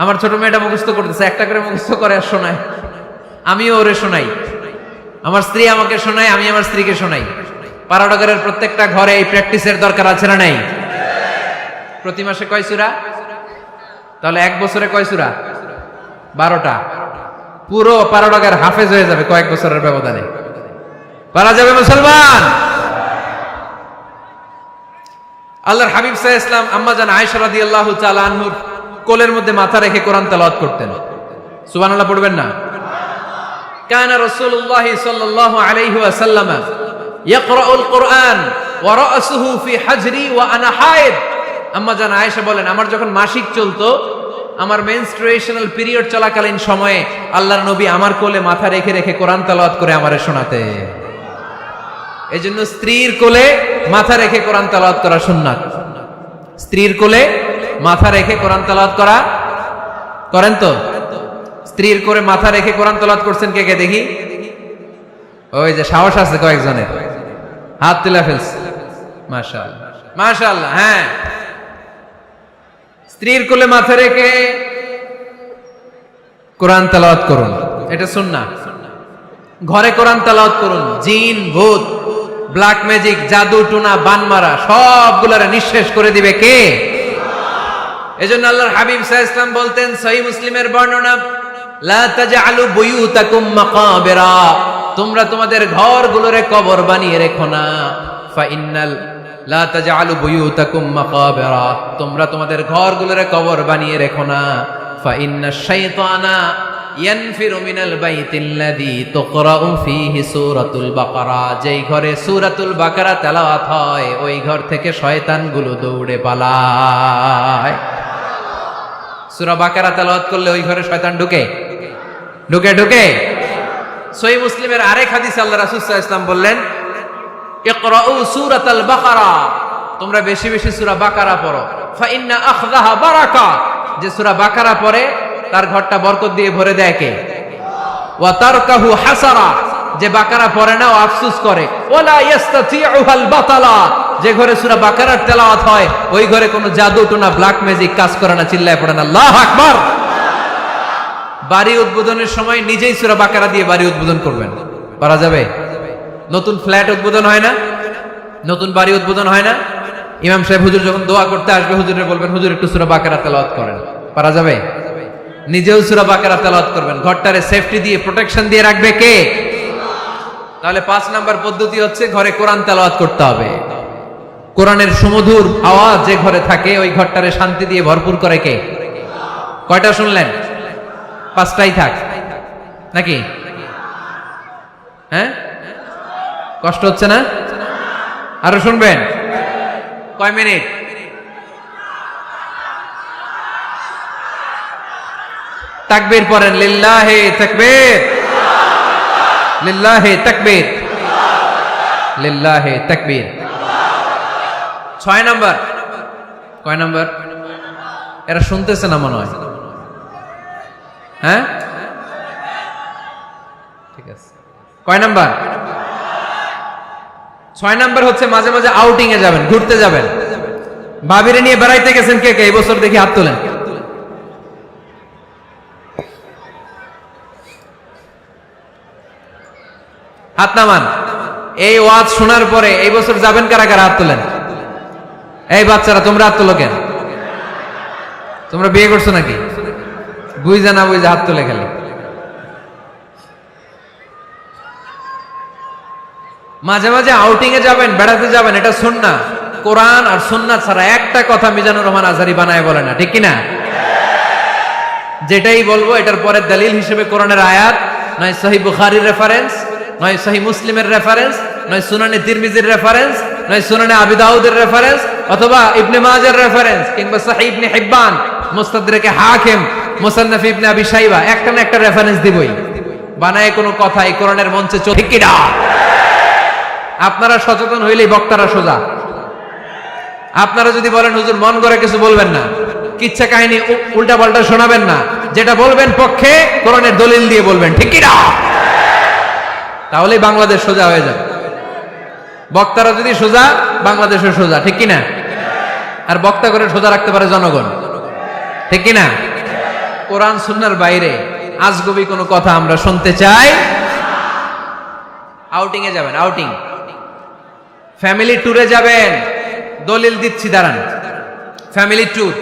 আমার ছোট মেয়েটা মুখস্থ করতেছে, একটা করে মুখস্থ করে আর শোনায়, আমিও ওরে শোনাই। আমার স্ত্রী আমাকে শোনায়, আমি আমার স্ত্রীকে শোনাই। পাড়াডগারের প্রত্যেকটা ঘরে এই প্র্যাকটিসের দরকার আছে না নাই? প্রতি মাসে কয় সূরা? তাহলে এক বছরে কয় সূরা? 12টা। পুরো পাড়াডগার হাফেজ হয়ে যাবে কয়েক বছরের ব্যবধানে। পারা যাবে মুসলমান? আল্লাহর হাবিব সাল্লাল্লাহু আলাইহি ওয়াসাল্লাম আম্মা জান আয়েশা রাদিয়াল্লাহু তাআলা আনহুর কোলের মধ্যে মাথা রেখে কোরআন তেলাওয়াত করতেন। সুবহানাল্লাহ পড়বেন না? কানা রাসূলুল্লাহ সাল্লাল্লাহু আলাইহি ওয়াসাল্লাম ইয়াকরাউল কুরআন ওয়া রাসুহু ফি হাজরি ওয়া আনা হায়েদ। আম্মা জান আয়েশা বলেন, আমার যখন মাসিক চলতো, আমার মেনস্ট্রুয়েশনাল পিরিয়ড চলাকালীন সময়ে আল্লাহর নবী আমার কোলে মাথা রেখে রেখে কোরআন তেলাওয়াত করে আমারে শোনাতে। এজন্য স্ত্রীর কোলে মাথা রেখে কোরআন তেলাওয়াত করা সুন্নাত। স্ত্রীর কোলে মাথা রেখে কোরআন তেলাওয়াত করা করেন তো? স্ত্রীর কোলে মাথা রেখে কোরআন তেলাওয়াত করছেন কে কে দেখি? ওই যে সাহস আছে কয়েকজনের, হাত তুলে ফেলছে। মাশাআল্লাহ, মাশাআল্লাহ। হ্যাঁ, স্ত্রীর কোলে মাথা রেখে কোরআন তেলাওয়াত করুন, এটা সুন্নাহ। ঘরে কোরআন তেলাওয়াত করুন। জিন, ভূত, ব্ল্যাক ম্যাজিক, জাদু টুনা, বানমারা সবগুলারে নিঃশেষ করে দিবে কে? এজন্য আল্লাহর হাবিব সাল্লাল্লাহু আলাইহি ওয়াসাল্লাম বলতেন, সহিহ মুসলিমের বর্ণনা, লা তাজআলু বুয়ুতাকুম মাকাবিরা, তোমরা তোমাদের ঘরগুলোরে কবর বানিয়ে রেখো না। ফা ইন্নাল লা তাজআলু বুয়ুতাকুম মাকাবিরা, তোমরা তোমাদের ঘরগুলোরে কবর বানিয়ে রেখো না। ফা ইন্নাশ শাইতানা ইয়ানফিরু মিনাল বাইতিল্লাযী তুকরাউ ফীহি সূরাতুল বাকারা, যেই ঘরে সূরাতুল বাকারা তেলাওয়াত হয় ওই ঘর থেকে শয়তানগুলো দৌড়ে পালায়। সূরা বাকারা তেলাওয়াত করলে ওই ঘরে শয়তান ঢুকে ঢুকে ঢুকে। সহিহ মুসলিমের আরেক হাদিসে আল্লাহ রাসূল সাল্লাল্লাহু আলাইহি ওয়াসাল্লাম বললেন, ইকরাউ সূরাতাল বাকারা, তোমরা বেশি বেশি সূরা বাকারা পড়ো। ফা ইন্না আখযাহা বারাকা, যে সূরা বাকারা পড়ে তার ঘরটা বরকত দিয়ে ভরে দেয় কে? ওয়া তারকাহু হাসারা, যে বাকারা পড়ে না ও আফসোস করে। ওয়ালা ইস্তাতিউহাল বাতালা, যে ঘরে সূরা বাকারার তেলাওয়াত হয় ওই ঘরে কোনো জাদু টোনা ব্ল্যাক ম্যাজিক কাজ করে না। চিল্লায় পড়েন আল্লাহু আকবার। বাড়ি উদ্বোধনের সময় নিজেই সূরা বাকারা দিয়ে বাড়ি উদ্বোধন করবেন, পারা যাবে? নতুন ফ্ল্যাট উদ্বোধন হয় না, নতুন বাড়ি উদ্বোধন হয় না, ইমাম সাহেব হুজুর যখন দোয়া করতে আসবে হুজুরে বলবেন, হুজুর একটু সূরা বাকারা তেলাওয়াত করেন, পারা যাবে? নিজেও সূরা বাকারা তেলাওয়াত করবেন। ঘরটারে সেফটি দিয়ে প্রোটেকশন দিয়ে রাখবে কে? তাহলে 5 নাম্বার পদ্ধতি হচ্ছে ঘরে কোরআন তেলাওয়াত করতে হবে। কোরআনের সুমধুর আওয়াজ যে ঘরে থাকে ওই ঘরটারে শান্তি দিয়ে ভরপুর করে কে? কয়টা শুনলেন? 5টাই থাক। নাকি? হ্যাঁ, কষ্ট হচ্ছে না? আরো শুনবেন? কয় মিনিট? তাকবীর পড়েন, লিল্লাহি তাকবীর, লিল্লাহি তাকবীর, লিল্লাহি তাকবীর। 6 নাম্বার। কয় নাম্বার? এরা শুনতেছে না মনে হয়। হ্যাঁ, ঠিক আছে। কয় নাম্বার? 6 নাম্বার হচ্ছে মাঝে মাঝে আউটিং এ যাবেন, ঘুরতে যাবেন। ভাবিরে নিয়ে বেড়াইতে গেছেন কে কে এই বছর? দেখি হাত তোলেন। হাত নামান। এই ওয়াজ শোনার পরে এই বছর যাবেন কারা কারা? হাত তোলেন। এই বাচ্চারা তোমরা হাত তোলো কেন? তোমরা বিয়ে করছো নাকি? বুঝা না বুঝা হাত তোলে খালি। মাঝে মাঝে আউটিং এ যাবেন, বেড়াতে যাবেন, এটা সুন্নাহ। কোরআন আর সুন্নাহ ছাড়া একটা কথা মিজানুর রহমান আজহারী বানায় বলে না, ঠিক কিনা? যেটাই বলবো এটার পরে দলিল হিসেবে কোরআনের আয়াত, নয় সহিহ বুখারীর রেফারেন্স, নয় সহিহ মুসলিমের রেফারেন্স, নয় সুনানে তিরমিজির রেফারেন্স, নয় সুনানে আবি দাউদের রেফারেন্স, অথবা ইবনে মাজার রেফারেন্স, কিংবা সহিহ ইবনে হিব্বান, মুস্তাদরাকে হাকিম, মুসান্নাফ ইবনে আবি শাইবা, একটা না একটা রেফারেন্স দিবই। বানায় কোনো কথা এই কোরআনের মঞ্চে চলে কিনা? আপনারা সচেতন হইলেই বক্তারা সোজা। আপনারা যদি বলেন হুজুর মন করে কিছু বলবেন না, কিচ্ছা কাহিনী উল্টা পাল্টা শোনাবেন না, যেটা বলবেন পক্ষে কোরআনের দলিল দিয়ে বলবেন, ঠিক কিনা? তাহলে বাংলাদেশ সোজা হয়ে যাবে। বক্তারা যদি সোজা, বাংলাদেশও সোজা, ঠিক কিনা? আর বক্তা করে সোজা রাখতে পারে জনগণ, ঠিক কিনা? কোরআন সুন্নাহর বাইরে আজগবি কোনো কথা আমরা শুনতে চাই। আউটিং এ যাবেন, আউটিং, ফ্যামিলি ট্যুরে যাবেন, দলিল দিচ্ছি দাঁড়ান। ফ্যামিলি ট্যুর,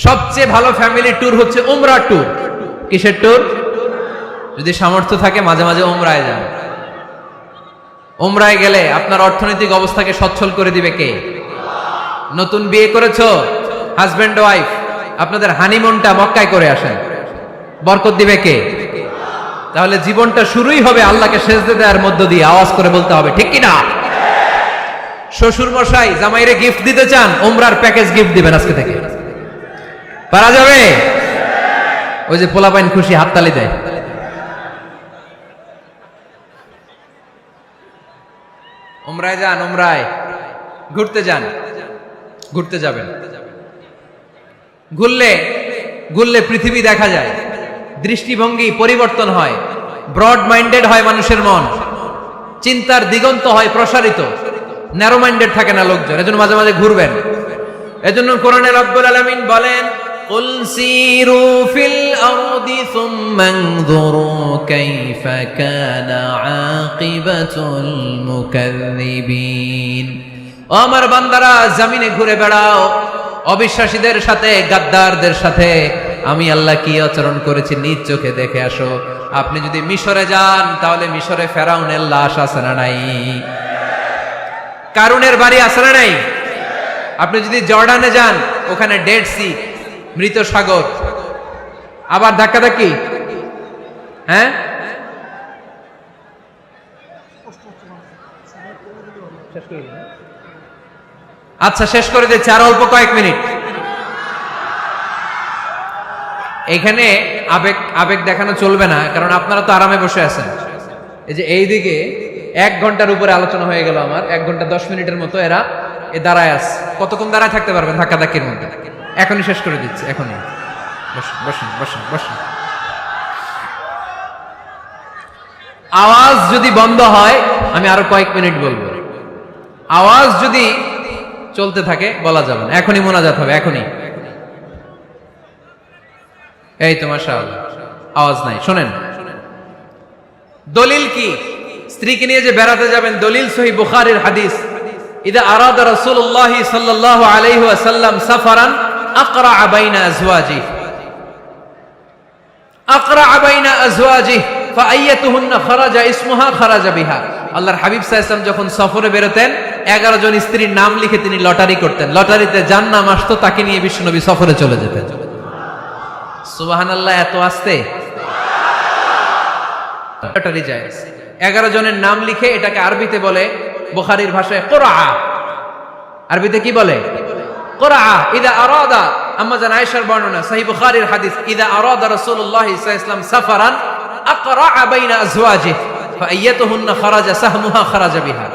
সবচেয়ে ভালো ফ্যামিলি ট্যুর হচ্ছে উমরা ট্যুর। কিসের ট্যুর? যদি সামর্থ্য থাকে মাঝে মাঝে উমরায় যান। উমরায় গেলে আপনার অর্থনৈতিক অবস্থাকে সচ্ছল করে দিবে কে? নতুন বিয়ে করেছো, হাজবেন্ড ওয়াইফ, আপনাদের হানিমুনটা মক্কায় করে আসেন, বরকত দিবে কে? তাহলে জীবনটা শুরুই হবে আল্লাহকে সেজদা দেওয়ার মধ্য দিয়ে। আওয়াজ করে বলতে হবে, ঠিক কিনা? শ্বশুর মশাই জামাইরে গিফট দিতে চান, উমরার প্যাকেজ গিফট দিবেন আজকে থেকে। পারা যাবে? ওই যে পোলাপাইন খুশি হাততালি দেয়। উমরায় যান, উমরায় ঘুরতে যান, ঘুরতে যাবেন। ঘুরলে ঘুরলে পৃথিবী দেখা যায়, দৃষ্টিভঙ্গি পরিবর্তন হয়, ব্রড মাইন্ডেড হয় মানুষের মন, চিন্তার দিগন্ত হয় প্রসারিত, ন্যারো মাইন্ডেড থাকে না লোকজন। এজন্য মাঝে মাঝে ঘুরবেন। এজন্য কোরআনে রব্বুল আলামিন বলেন, কুল সিরু ফিল আরদি সুম্মা আনযুরু কাইফা কানা আকিবাতুল মুকাযযিবিন। ও আমার বান্দারা, জমিনে ঘুরে বেড়াও, অবিশ্বাসীদের সাথে, গাদ্দারদের সাথে আমি আল্লাহ কি আচরণ করেছি নিজ চোখে দেখে আসো। আপনি যদি মিশরে যান, তাহলে মিশরে ফেরাউনের লাশ আছে না নাই? কারুনের বাড়ি আছে না নাই? আপনি যদি জর্ডানে যান, ওখানে ডেড সি, মৃত সাগর, আবার ধাক্কাধাক্কি। হ্যাঁ, আচ্ছা শেষ করে দিচ্ছি, আর অল্প কয়েক মিনিট। এখানে আবেগ আবেগ দেখানো চলবে না, কারণ আপনারা তো আরামে বসে আছেন। এই যে এইদিকে 1 ঘন্টার উপরে আলোচনা হয়ে গেল আমার, 1 ঘন্টা 10 মিনিটের মতো এরা দাঁড়ায় আছে। কতক্ষণ দাঁড়ায় থাকতে পারবেন ধাক্কাধাক্কির মধ্যে? এখনই শেষ করে দিচ্ছি, এখনই। বসুন বসুন বসুন বসুন। আওয়াজ যদি বন্ধ হয় আমি আরো কয়েক মিনিট বলবো। আওয়াজ যদি চলতে থাকে বলা যাবে না। এখনই মোনাজাত হবে, এখনই। এই তো মাশাআল্লাহ, আওয়াজ নাই। শোনেন দলিল কি? স্ত্রীকে নিয়ে যে বেড়াতে যাবেন, দলিল সহিহ বুখারীর হাদিস, ইদা আরাদা রাসূলুল্লাহ সাল্লাল্লাহু আলাইহি ওয়াসাল্লাম সাফারান আকরা বাইনা আজওয়াজিহি, আকরা বাইনা আজওয়াজিহি ফাআইয়াতুহুন্না খারাজা ইসমুহা খারাজা বিহা। আল্লাহর হাবিব সাল্লাল্লাহু আলাইহি ওয়াসাল্লাম যখন সফরে বেরোতেন, 11 জন স্ত্রীর নাম লিখে তিনি লটারি করতেন। লটারিতে যার নাম আসতো তাকে নিয়ে বিশ্বনবী সফরে চলে যেতেন। সুবহানাল্লাহ, এত আসতে। লটারি জায়েজ। 11 জনের নাম লিখে এটাকে আরবিতে বলে, বুখারীর ভাষায় কুরআ। আরবিতে কি বলে? কুরআ। ইদা আরাদা, আম্মা জান আয়েশার বর্ণনা, সহিহ বুখারীর হাদিস, ইদা আরাদা রাসূলুল্লাহ সাল্লাল্লাহু আলাইহি ওয়াসাল্লাম সাফারান আকরা বাইনা আজওয়াজিহি ফাআইয়াতুহুন্না খারাজা সাহমুহা খারাজা বিহা।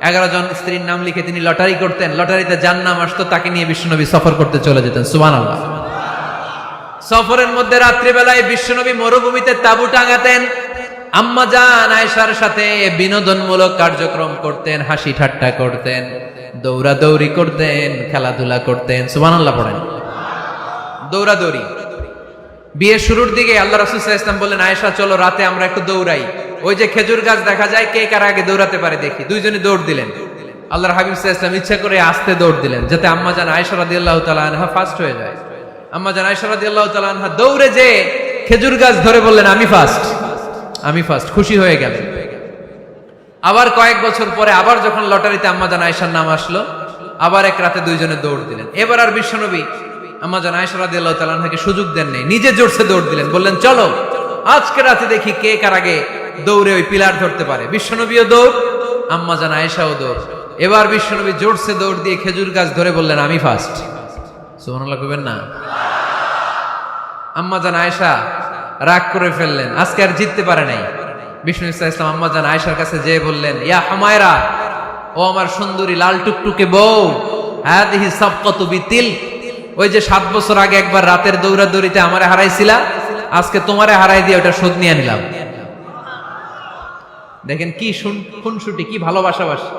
11 জন স্ত্রীর নাম লিখে তিনি লটারি করতেন, লটারিতে যার নাম আসতো তাকে নিয়ে বিশ্বনবী সফর করতে চলে যেতেন। সুবহানাল্লাহ। সফরের মধ্যে রাত্রিবেলায় বিশ্বনবী মরুভূমিতে তাঁবু টাঙাতেন, আম্মা জান আয়েশার সাথে বিনোদনমূলক কার্যক্রম করতেন, হাসি ঠাট্টা করতেন, দৌড়াদৌড়ি করতেন, খেলাধুলা করতেন। সুবহানাল্লাহ পড়েন। দৌড়াদৌড়ি। বিয়ের শুরুর দিকে আল্লাহ রাসূল সাল্লাল্লাহু আলাইহি ওয়াসাল্লাম বললেন, আয়েশা চলো রাতে আমরা একটু দৌড়াই, ওই যে খেজুর গাছ দেখা যায়, কে কার আগে দৌড়াতে পারে দেখি। দুইজনে দৌড় দিলেন। আল্লাহর হাবিব সাল্লাল্লাহু আলাইহি ওয়াসাল্লাম ইচ্ছা করে আস্তে দৌড় দিলেন, যাতে আম্মা জান আয়েশা রাদিয়াল্লাহু তাআলা আনহা ফার্স্ট হয়ে যায়। আম্মা জান আয়েশা রাদিয়াল্লাহু তাআলা আনহা দৌড়ে যে খেজুর গাছ ধরে বললেন, আমি ফার্স্ট, আমি ফার্স্ট, খুশি হয়ে গেলেন। আবার কয়েক বছর পরে আবার যখন লটারিতে আম্মা জান আয়েশার নাম আসলো, আবার এক রাতে দুইজনে দৌড় দিলেন। এবার আর বিশ্বনবী আম্মা জান আয়েশা রাদিয়াল্লাহু তাআলা আনহাকে সুযোগ দেন নাই, নিজে জোরসে দৌড় দিলেন, বললেন চলো আজকে রাতে দেখি কে কার আগে দৌড়ে ওই পিলার ধরতে পারে। বিশ্বনবীও দৌড়, আম্মা জান আয়েশাও দৌড়। এবার বিশ্বনবী জোরসে দৌড় দিয়ে খেজুর গাছ ধরে বললেন, আমি ফার্স্ট। সুবহানাল্লাহ কইবেন না? আম্মা জান আয়েশা রাগ করে ফেললেন, আজকে আর জিততে পারে নাই। বিষ্ণু ইসলাম আম্মা জান আয়েশার কাছে যেয়ে বললেন, ইয়া হুমায়রা, ও আমার সুন্দরী লাল টুকটুকে বউ, হাদিহি সাবকাতু বিতিল, ওই যে 7 বছর আগে একবার রাতের দৌড়াদৌড়িতে আমারে হারাইছিলা, আজকে তোমারে হারাই দিয়ে ওটা শোধ নিয়ে নিলাম। দেখেন কি খুনসুটি, কি ভালোবাসাবাসি,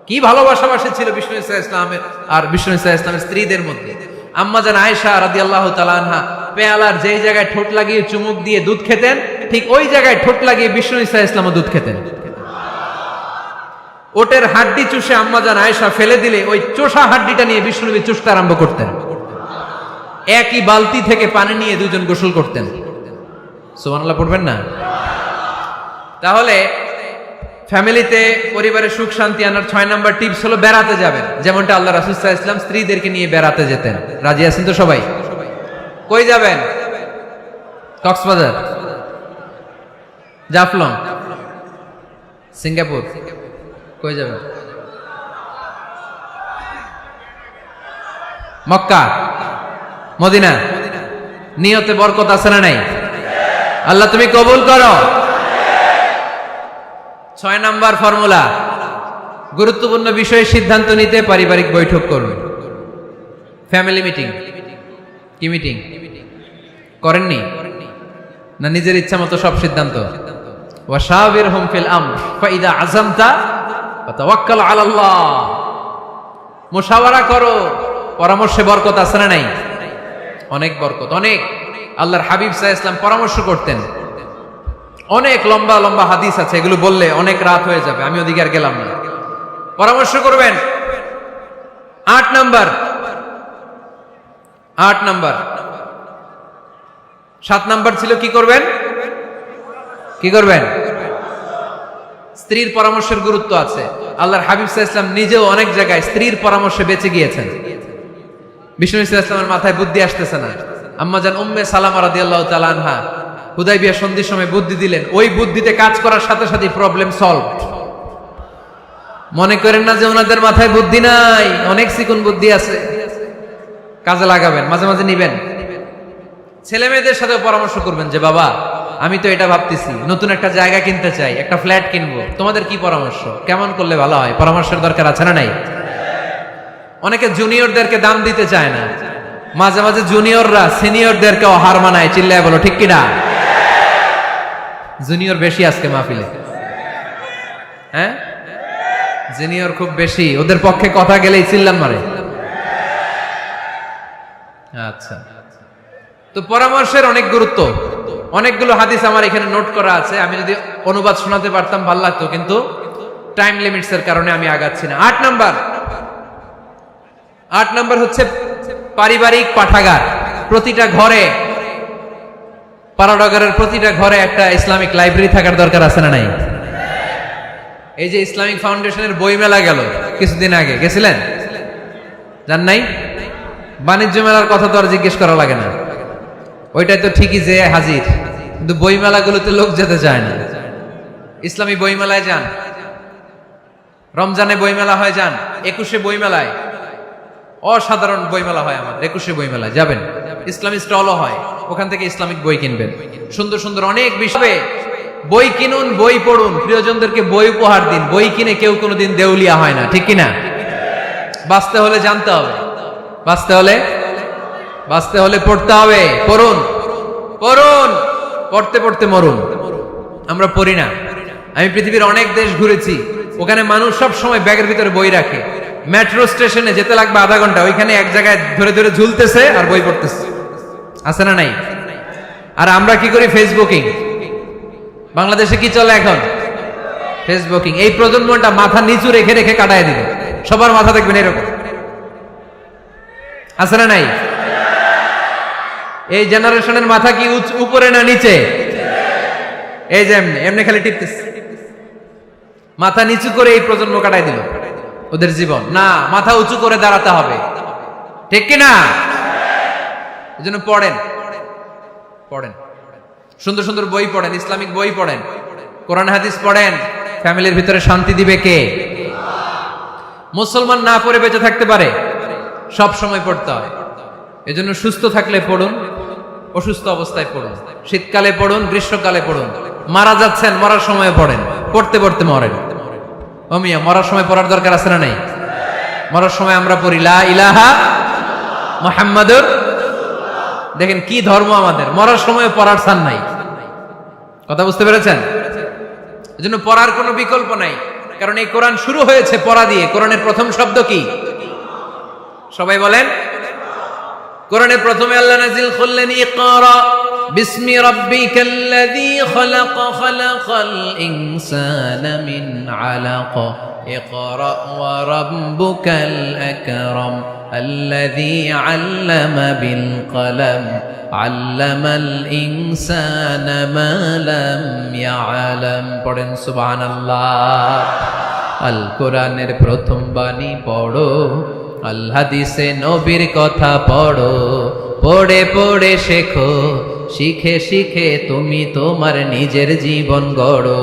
কি ভালোবাসাবাসি ছিল বিষ্ণু ইসলামের আর বিষ্ণু ইসলামের স্ত্রীদের মধ্যে। আম্মা জান আয়েশা রাদিয়াল্লাহু তাআলা আনহা পেয়ালার যেই জায়গায় ঠোঁট লাগিয়ে চুমুক দিয়ে দুধ খেতেন, ঠিক ওই জায়গায় ঠোঁট লাগিয়ে বিষ্ণু ইসলামও দুধ খেতেন। ওটের হাড্ডি চুষে আম্মা জান আয়েশা ফেলে দিলে ওই চোষা হাড্ডিটা নিয়ে বিষ্ণুনবী চুষতে আরম্ভ করতেন। একই বালতি থেকে পানি নিয়ে দুজন গোসল করতেন। সুবহানাল্লাহ পড়বেন না? তাহলে ফ্যামিলিতে পরিবারে সুখ শান্তি আনার 6 নাম্বার টিপস হলো বেড়াতে যাবেন, যেমনটা আল্লাহ রাসূল সাল্লাল্লাহু আলাইহি ওয়াসাল্লাম স্ত্রীদেরকে নিয়ে বেড়াতে যেতেন। রাজি আছেন তো সবাই? কই যাবেন? কক্সবাজার, জাফলং, সিঙ্গাপুর, কই যাবেন? মক্কা, মদিনা। নিয়তে বরকত আছে না নাই? আল্লাহ তুমি কবুল করো। 6 নাম্বার ফর্মুলা, গুরুত্বপূর্ণ বিষয়ে সিদ্ধান্ত নিতে পারিবারিক বৈঠক করুন। Family meeting. কি মিটিং করেননি? না নিজের ইচ্ছা মতো সব সিদ্ধান্ত? ওয়াশাবিরহুম ফিল আমর ফাইদা আযামতা ফাতাওয়াক্কাল আলাল্লাহ। মুশাওয়ারা করো, পরামর্শে বরকত আছে না নাই? অনেক বরকত, অনেক। আল্লাহর হাবিব সাল্লাল্লাহু আলাইহি ওয়াসাল্লাম পরামর্শ করতেন। অনেক লম্বা লম্বা হাদিস আছে, এগুলো বললে অনেক রাত হয়ে যাবে, আমি ওদিকে আর গেলাম না। পরামর্শ করবেন। 8 নাম্বার, 7 নাম্বার ছিল কি করবেন? কি করবেন? স্ত্রীর পরামর্শের গুরুত্ব আছে। আল্লাহর হাবিব সাল্লাল্লাহু আলাইহি ওয়াসাল্লাম নিজেও অনেক জায়গায় স্ত্রীর পরামর্শে বেঁচে গিয়েছেন। বিষ্ণু সাল্লাল্লাহু আলাইহি ওয়াসাল্লামের মাথায় বুদ্ধি আসতেছে না, আম্মা জান উম্মে সালামা রাদিয়াল্লাহু তাআলা আনহা হুদাইবিয়া সন্ধির সময় বুদ্ধি দিলেন, ওই বুদ্ধিতে কাজ করার সাথে সাথে প্রবলেম সলভড। মনে করেন না যে ওনাদের মাথায় বুদ্ধি নাই, অনেক চিকন বুদ্ধি আছে, কাজে লাগাবেন, মাঝে মাঝে নিবেন। ছেলে মেয়েদের সাথে পরামর্শ করবেন যে বাবা আমি তো এটা ভাবতেছি, নতুন একটা জায়গা কিনতে চাই, একটা ফ্ল্যাট কিনবো, তোমাদের কি পরামর্শ, কেমন করলে ভালো হয়? পরামর্শের দরকার আছে না নাই? অনেকে জুনিয়রদেরকে দাম দিতে চায় না, মাঝে মাঝে জুনিয়ররা সিনিয়রদেরকেও হার মানায়। চিল্লায় বলো ঠিক কিনা? জুনিয়র বেশি আজকে মাহফিলে, হ্যাঁ জুনিয়র খুব বেশি, ওদের পক্ষে কথা গেলেই চিল্লান মারে। আচ্ছা, তো পরামর্শের অনেক গুরুত্ব। অনেকগুলো হাদিস আমার এখানে নোট করা আছে, আমি যদি অনুবাদ শোনাতে পারতাম ভালো লাগতো, কিন্তু টাইম লিমিটস এর কারণে আমি আগাচ্ছি না। 8 নাম্বার হচ্ছে পারিবারিক পাঠাগার। প্রতিটা ঘরে, পাড়াডাগারের প্রতিটা ঘরে একটা ইসলামিক লাইব্রেরি থাকার দরকার আছে না নাই? এই যে ইসলামিক ফাউন্ডেশনের বই মেলা গেল কিছুদিন আগে, গেছিলেন? জান নাই? বাণিজ্য মেলার কথা তো আর জিজ্ঞেস করা লাগে না, ওইটাই তো ঠিকই যে হাজির, কিন্তু বই মেলাগুলোতে লোক যেতে চায় না। ইসলামী বইমেলায় যান, রমজানে বইমেলা হয় যান, 21শে বইমেলায়, অসাধারণ বইমেলা হয় আমাদের 21শে বইমেলায় যাবেন, ইসলামী স্টলও হয়, ওখান থেকে ইসলামিক বই কিনবেন, সুন্দর সুন্দর অনেক বিষয়ে বই কিনুন, বই পড়ুন, প্রিয়জনদেরকে বই উপহার দিন। বই কিনে কেউ কোনোদিন দেউলিয়া হয় না, ঠিক কিনা? বাঁচতে হলে জানতে হবে, বাঁচতে হলে পড়তে হবে। পড়ুন পড়ুন, পড়তে পড়তে মরুন। আমরা পড়ি না। আমি পৃথিবীর অনেক দেশ ঘুরেছি, ওখানে মানুষ সব সময় ব্যাগের ভিতরে বই রাখে। মেট্রো স্টেশনে যেতে লাগবে আধা ঘন্টা, ওইখানে এক জায়গায় ধরে ধরে ঝুলতেছে আর বই পড়তেছে, আছে না নাই? আর আমরা কি করি? ফেসবুকিং। বাংলাদেশে কি চলে এখন? ফেসবুকিং। এই প্রজন্মটা মাথা নিচু রেখে রেখে কাটায় দিবে, সবার মাথা দেখবেন এরকম, আছে না নাই? এই জেনারেশনের মাথা কি উপরে না নিচে? এই যে এমনি এমনি খালি টিপতেছে, মাথা নিচু করে এই প্রজন্ম কাটাই দিল ওদের জীবন। না, মাথা উঁচু করে দাঁড়াতে হবে, ঠিক কি না? এজন্য পড়েন, সুন্দর সুন্দর বই পড়েন, ইসলামিক বই পড়েন, কোরআন হাদিস পড়েন। ফ্যামিলির ভিতরে শান্তি দিবে কে? মুসলমান না পড়ে বেঁচে থাকতে পারে? সব সময় পড়তে হয়। এজন্য সুস্থ থাকলে পড়ুন, অসুস্থ অবস্থায় পড়ুন, শীতকালে পড়ুন, গ্রীষ্মকালে পড়ুন, মারা যাচ্ছেন মরার সময় পড়েন, পড়তে পড়তে মরেন। ও মিয়া, মরার সময় পড়ার দরকার আছে না নাই? মরার সময় আমরা পড়ি লা ইলাহা মুহাম্মাদুর। দেখেন কি ধর্ম আমাদের, মরার সময় পড়ার স্থান নাই। কথা বুঝতে পেরেছেন? এজন্য পড়ার কোনো বিকল্প নাই, কারণ এই কোরআন শুরু হয়েছে পড়া দিয়ে। কোরআনের প্রথম শব্দ কি? সবাই বলেন। কোরআনের প্রথমে আল্লাহ নাযিল করলেন ইকরা বিসমি রাব্বিকাল্লাযী খালাক খালাকাল ইনসানা মিন আলাক ইকরা ওয়া রাব্বুকাল আকরাম আল্লাযী আল্লামা বিল কলম আল্লামাল ইনসানা মা লাম ইয়ালাম। পড়েন সুবহানাল্লাহ। আল কোরআনের প্রথম বাণী পড়ো, আল হাদিসে নবীর কথা পড়ো, পড়ে পড়ে শেখো, শিখে শিখে তুমি তোমার নিজের জীবন গড়ো,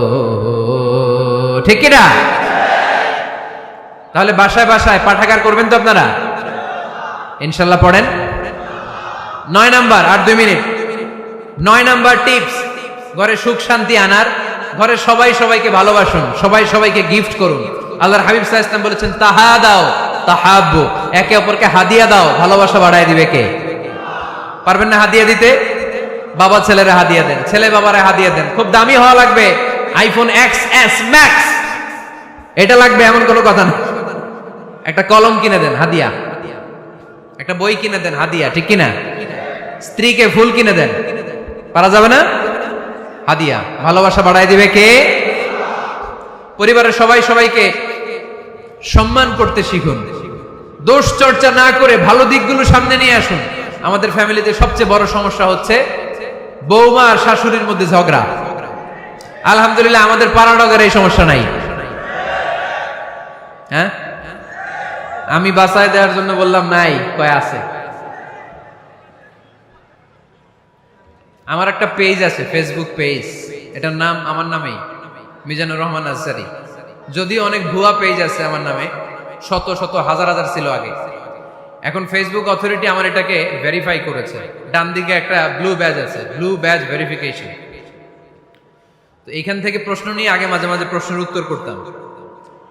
ঠিক না? তাহলে বাসায় বাসায় পাঠাগার করবেন তো আপনারা? ইনশাল্লাহ পড়েন। 9 নাম্বার, আর 2 মিনিট। 9 নাম্বার টিপস ঘরে সুখ শান্তি আনার, ঘরে সবাই সবাইকে ভালোবাসুন, সবাই সবাইকে গিফট করুন। আল্লাহর হাবিব সাল্লাল্লাহু আলাইহি ওয়াসাল্লাম বলেছেন তাহাদাও তাহাব্বু, একে অপরকে হাদিয়া দাও, ভালোবাসা বাড়ায় দিবে কে? পারবেন না হাদিয়া দিতে? বাবা ছেলেরা হাদিয়া দেন, ছেলে বাবারে হাদিয়া দেন। খুব দামি হওয়া লাগবে, আইফোন XS Max এটা লাগবে এমন কোনো কথা না। একটা কলম কিনে দেন হাদিয়া, একটা বই কিনে দেন হাদিয়া, ঠিক কিনা? স্ত্রীকে ফুল কিনে দেন, পারা যাবে না? হাদিয়া। ভালোবাসা বাড়ায় দিবে কে? পরিবারের সবাই সবাইকে সম্মান করতে শিখুন, দোষ চর্চা না করে ভালো দিকগুলো সামনে নিয়ে আসুন। আমাদের ফ্যামিলিতে সবচেয়ে বড় সমস্যা হচ্ছে বৌমা আর শাশুড়ির মধ্যে ঝগড়া। আলহামদুলিল্লাহ আমাদের পাড়ানগরে এই সমস্যা নাই। হ্যাঁ, আমি বাঁচায় দেওয়ার জন্য বললাম নাই, কয় আছে। আমার একটা পেজ আছে, ফেসবুক পেজ, এটার নাম আমার নামেই, মিজানুর রহমান আজহারী। যদিও অনেক ভুয়া পেজ আছে আমার নামে, শত শত হাজার হাজার ছিল আগে। এখন ফেসবুক অথরিটি আমার এটাকে ভেরিফাই করেছে। ডান দিকে একটা ব্লু ব্যাজ আছে, ব্লু ব্যাজ ভেরিফিকেশন। তো এখান থেকে প্রশ্ন নিয়ে আগে মাঝে মাঝে প্রশ্নের উত্তর করতাম।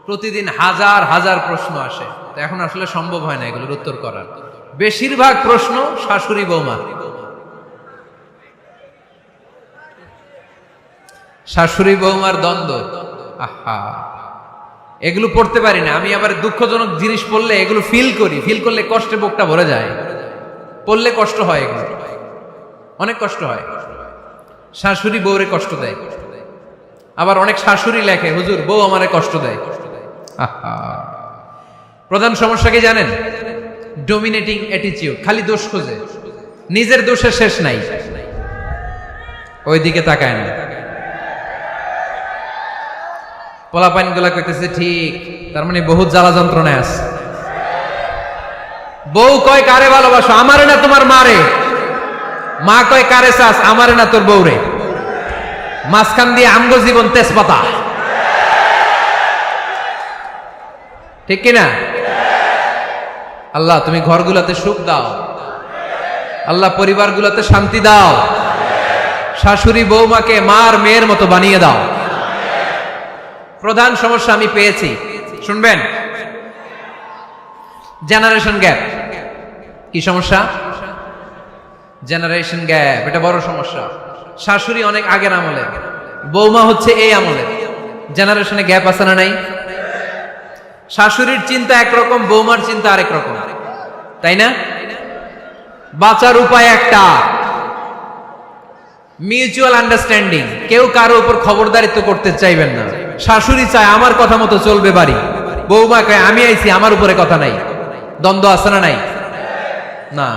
প্রতিদিন হাজার হাজার প্রশ্ন আসে, তো এখন আসলে সম্ভব হয় না এগুলোর উত্তর করার। বেশিরভাগ প্রশ্ন শাশুড়ি বৌমা, শাশুড়ি বৌমার দ্বন্দ্ব। আহা, এগুলো পড়তে পারি না আমি। আবার দুঃখজনক জিনিস পড়লে এগুলো ফিল করলে কষ্টে বুকটা ভরে যায়। পড়লে কষ্ট হয়, এগুলো অনেক কষ্ট হয়। শাশুড়ি বউরে কষ্ট দেয়, আবার অনেক শাশুড়ি লেখে হুজুর বউ আমারে কষ্ট দেয়। আহা, প্রধান সমস্যা কি জানেন? ডমিনেটিং অ্যাটিটিউড, খালি দোষ খোঁজে, নিজের দোষের শেষ নাই, ওইদিকে তাকায় না। পোলাপাইন গুলা কইতেছে ঠিক, তার মানে বহুত জ্বালা যন্ত্রণায় আছে। বউ কয় কারে ভালোবাসো? আমারে না তোমার মারে। মা কয় কারে চাস? আমারে না তোর বউরে। মাঝখান দিয়ে আমগো জীবন তেজপাতা, ঠিক কিনা? আল্লাহ তুমি ঘরগুলোতে সুখ দাও, আল্লাহ পরিবারগুলোতে শান্তি দাও, শাশুড়ি বৌমাকে মার মেয়ের মতো বানিয়ে দাও। প্রধান সমস্যা আমি পেয়েছি, শুনবেন, জেনারেশন গ্যাপ। কি সমস্যা? জেনারেশন গ্যাপ, এটা বড় সমস্যা। শাশুড়ি অনেক আগের আমলের, বৌমা হচ্ছে এই আমলের। জেনারেশনে গ্যাপ আছে না নাই? শাশুড়ির চিন্তা একরকম, বৌমার চিন্তা আরেক রকম, তাই না? বাঁচার উপায় একটা, মিউচুয়াল আন্ডারস্ট্যান্ডিং। কেউ কারো উপর খবরদারিত্ব করতে চাইবেন না। শাশুড়ি চায় আমার কথা মতো চলবে বাড়ি, বৌমা কয় আমি আইছি আমার উপরে কথা নাই। দ্বন্দ্ব আছে না নাই? না।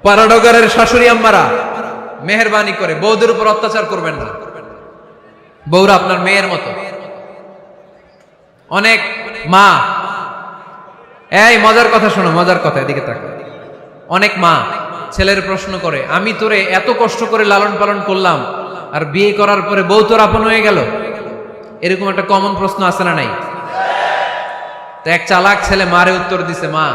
পারাডগারের শাশুড়ি আম্মারা মেহেরবানি করে বৌদের উপর অত্যাচার করবেন না। বৌরা আপনার মেয়ের মতো। অনেক মা, এই মজার কথা শোনো, মজার কথা, এদিকে তাকা। অনেক মা ছেলের প্রশ্ন করে, আমি তোরে এত কষ্ট করে লালন পালন করলাম, আর বিয়ে করার পরে বউ তোর আপন হয়ে গেল। এরকম একটা কমন প্রশ্ন আছে না নাই? তো এক চালাক ছেলে মারে উত্তর দিছে, মা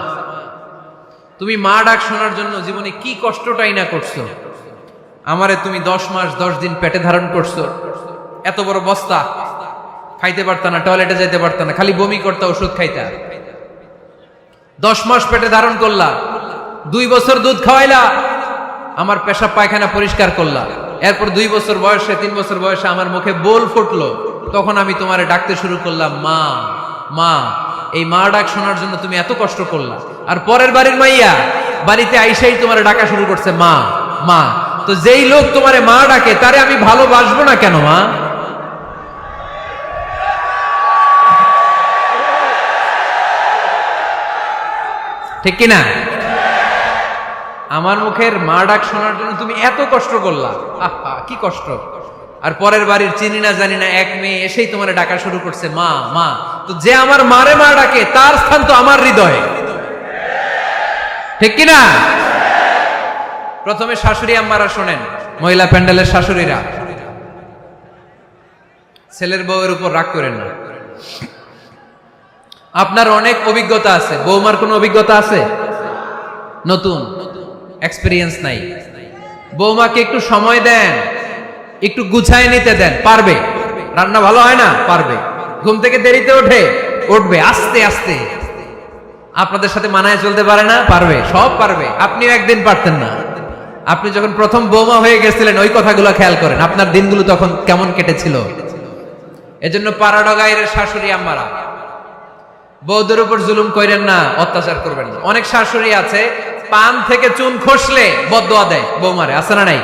তুমি মা ডাক শোনার জন্য জীবনে কি কষ্টটাই না করছো। আমারে তুমি 10 মাস 10 দিন পেটে ধারণ করছো, এত বড় বস্তা, খাইতে পারতা না, টয়লেটে যাইতে পারতা না, খালি বমি করতা, ওষুধ খাইতা। 10 মাস পেটে ধারণ করলা, 2 বছর দুধ খাওয়াইলা, আমার পেশাব পায়খানা পরিষ্কার করলা। এরপর 2 বছর বয়সে, 3 বছর বয়সে আমার মুখে বোল ফুটলো, তখন আমি তোমারে ডাকতে শুরু করলাম মা মা। এই মা ডাক শোনার জন্য তুমি এত কষ্ট করলা, আর পরের বাড়ির মাইয়া বাড়িতে আইসাই তোমারে ডাকা শুরু করছে মা মা। তো যেই লোক তোমারে মা ডাকে তারে আমি ভালোবাসবো না কেন মা? ঠিক কিনা? আমার মুখের মা ডাক শোনার জন্য তুমি এত কষ্ট করলা, আহা কি কষ্ট। আর পরের বাড়ির চিনি না জানি না এক মেয়ে এসেই তোমার ডাকা শুরু করছে মা মা। তো যে আমার মারে মা ডাকে তার স্থান তো আমার হৃদয়ে, ঠিক কিনা? প্রথমে শাশুড়ি আম্মারা শোনেন, মহিলা প্যান্ডেলের শাশুড়িরা, ছেলের বউয়ের উপর রাগ করেন না। আপনার অনেক অভিজ্ঞতা আছে, বৌমার কোনো অভিজ্ঞতা আছে? নতুন এক্সপেরিয়েন্স নাই। বৌমাকে একটু সময় দেন, একটু গুছায় নিতে দেন, পারবে। রান্না ভালো হয় না, পারবে। ঘুম থেকে দেরিতে উঠবে আস্তে আস্তে। আপনাদের সাথে মানায় চলতে পারে না, পারবে, সব পারবে। আপনিও একদিন পারতেন না। আপনি যখন প্রথম বৌমা হয়ে গেছিলেন ওই কথাগুলো খেয়াল করেন, আপনার দিনগুলো তখন কেমন কেটেছিল। এজন্য পাড়াডগাইয়ের শাশুড়ি আম্মারা, বৌদের উপর জুলুম করেন না, অত্যাচার করবেন না। অনেক শাশুড়ি আছে পান থেকে চুন খসলে বদদোয়া দেয় বৌমারে, আছে না নাই?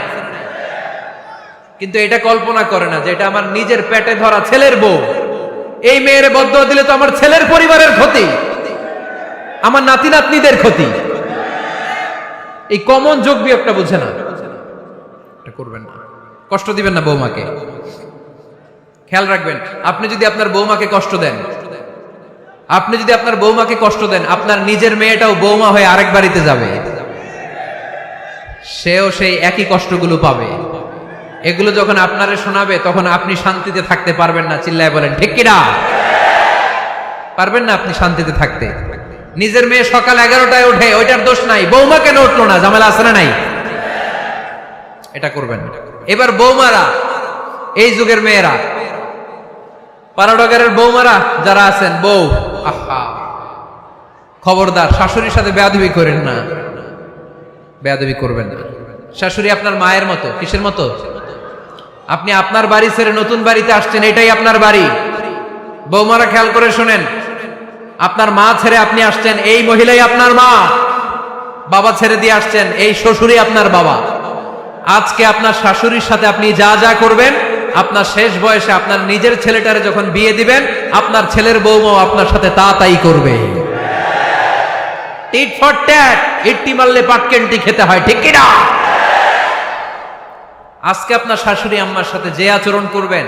কিন্তু এটা কল্পনা করে না যে এটা আমার নিজের পেটে ধরা ছেলের বউ। এই মেয়ের বদদোয়া দিলে তো আমার ছেলের পরিবারের ক্ষতি, আমার নাতি নাতনিদের ক্ষতি। এই কমন যোগ বিয়োগটা বুঝে না, এটা করবেন না। কষ্ট দিবেন না বৌমাকে, খেয়াল রাখবেন। আপনি যদি আপনার বৌমাকে কষ্ট দেন, আপনি যদি আপনার বৌমাকে কষ্ট দেন, আপনার নিজের মেয়েটাও বৌমা হয়ে আরেক বাড়িতে যাবে, সেও সেই একই কষ্টগুলো পাবে। এগুলো যখন আপনারে শোনাবে তখন আপনি শান্তিতে থাকতে পারবেন না। চিল্লায় বলেন ঠিক কিনা? পারবেন না আপনি শান্তিতে থাকতে। নিজের মেয়ে সকাল 11টায় ওঠে, ওইটার দোষ নাই, বৌমা কেন উঠলো না, ঝামেলা আছে না নাই? এটা করবেন না। এবার বৌমারা, এই যুগের মেয়েরা, পাড়াডগারের বৌমারা যারা আছেন, বউ, আহা খবরদার শাশুড়ির সাথে বেয়াদবি করেন না, বেয়াদবি করবেন না। শাশুড়ি আপনার মায়ের মতো। কিসের মতো? আপনি আপনার বাড়ি ছেড়ে নতুন বাড়িতে আসছেন, এটাই আপনার বাড়ি। বৌমারা খেয়াল করে শোনেন, আপনার মা ছেড়ে আপনি আসছেন, এই মহিলাই আপনার মা। বাবা ছেড়ে দিয়ে আসছেন, এই শ্বশুরই আপনার বাবা। আজকে আপনার শাশুড়ির সাথে আপনি যা যা করবেন, আপনার শেষ বয়সে আপনার নিজের ছেলেটারে যখন বিয়ে দিবেন, আপনার ছেলের বৌমাও আপনার সাথে তা তাই করবে। টিট ফর ট্যাট, ইট্টি মারলে পাটকেনটি খেতে হয়, ঠিক কিনা? আজকে আপনার শাশুড়ি আম্মার সাথে যে আচরণ করবেন,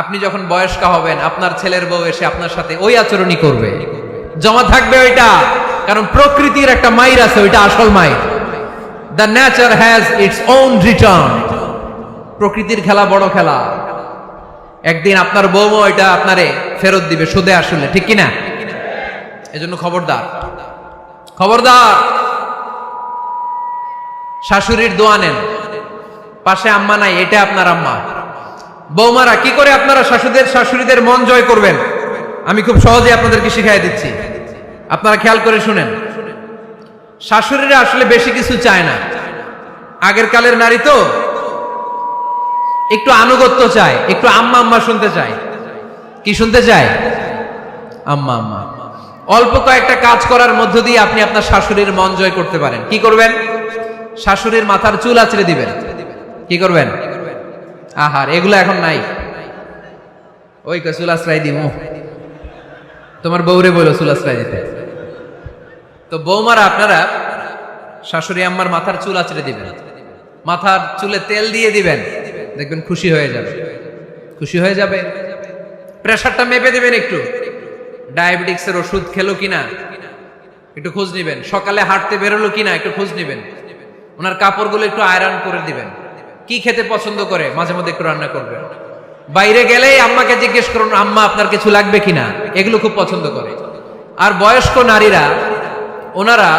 আপনি যখন বয়স্ক হবেন আপনার ছেলের বউ এসে আপনার সাথে ওই আচরণই করবে, জমা থাকবে ওইটা। কারণ প্রকৃতির একটা মাইর আছে, ওইটা আসল মাইর। The nature has its own return. প্রকৃতির খেলা বড় খেলা। একদিন আপনার বউমা এটা আপনারে ফেরত দিবে সুদে আসলে, ঠিক কিনা? এজন্য খবরদার, খবরদার। শাশুড়ির দোয়া নেন, পাশে আম্মা নাই, এটা আপনার আম্মা। বৌমারা কি করে আপনারা শাশুড়িদের মন জয় করবেন, আমি খুব সহজে আপনাদেরকে শিখাই দিচ্ছি। আপনারা খেয়াল করে শুনেন। শাশুড়িরা আসলে বেশি কিছু চায় না। আগের কালের নারী তো একটু আনুগত্য চায়, একটু আম্মা আম্মা শুনতে চায়। কি শুনতে চায়? আম্মা আম্মা। অল্প কয়েকটা কাজ করার মধ্য দিয়ে আপনি আপনার শাশুড়ির মন জয় করতে পারেন। কি করবেন? শাশুড়ির মাথার চুল আঁচড়ে দিবেন। কি করবেন? আহার, এগুলো এখন নাই। ওই চুল আঁচড়াই দিমু, তোমার বউরে বলো চুল আঁচড়াই দিতে। তো বৌমারা আপনারা শাশুড়ি আম্মার মাথার চুল আঁচড়ে দিবেন, মাথার চুলে তেল দিয়ে দিবেন, দেখবেন খুশি হয়ে যাবে, খুশি হয়ে যাবে। প্রেসারটা মেপে দিবেন, একটু ডায়াবেটিক্সের ওষুধ খেলো কিনা একটু খোঁজ নিবেন, সকালে হাঁটতে বেরোলো কিনা একটু খোঁজ নিবেন, ওনার কাপড়গুলো একটু আয়রন করে দিবেন, কি খেতে পছন্দ করে মাঝে মধ্যে একটু রান্না করবেন। বাইরে গেলেই আম্মাকে জিজ্ঞেস করুন আম্মা আপনার কিছু লাগবে কিনা, এগুলো খুব পছন্দ করে। আর বয়স্ক নারীরা ওনারা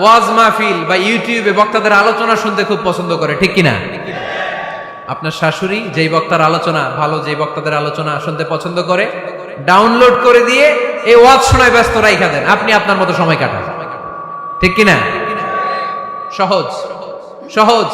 ওয়াজ মাহফিল বা ইউটিউবে বক্তাদের আলোচনা শুনতে খুব পছন্দ করে, ঠিক কিনা? আপনার শাশুড়ি যেই বক্তার আলোচনা ভালো, যেই বক্তাদের আলোচনা শুনতে পছন্দ করে, ডাউনলোড করে দিয়ে এই ওয়াজ শোনায় ব্যস্ত রাইখা দেন, আপনি আপনার মতো সময় কাটান, ঠিক কিনা? সহজ সহজ।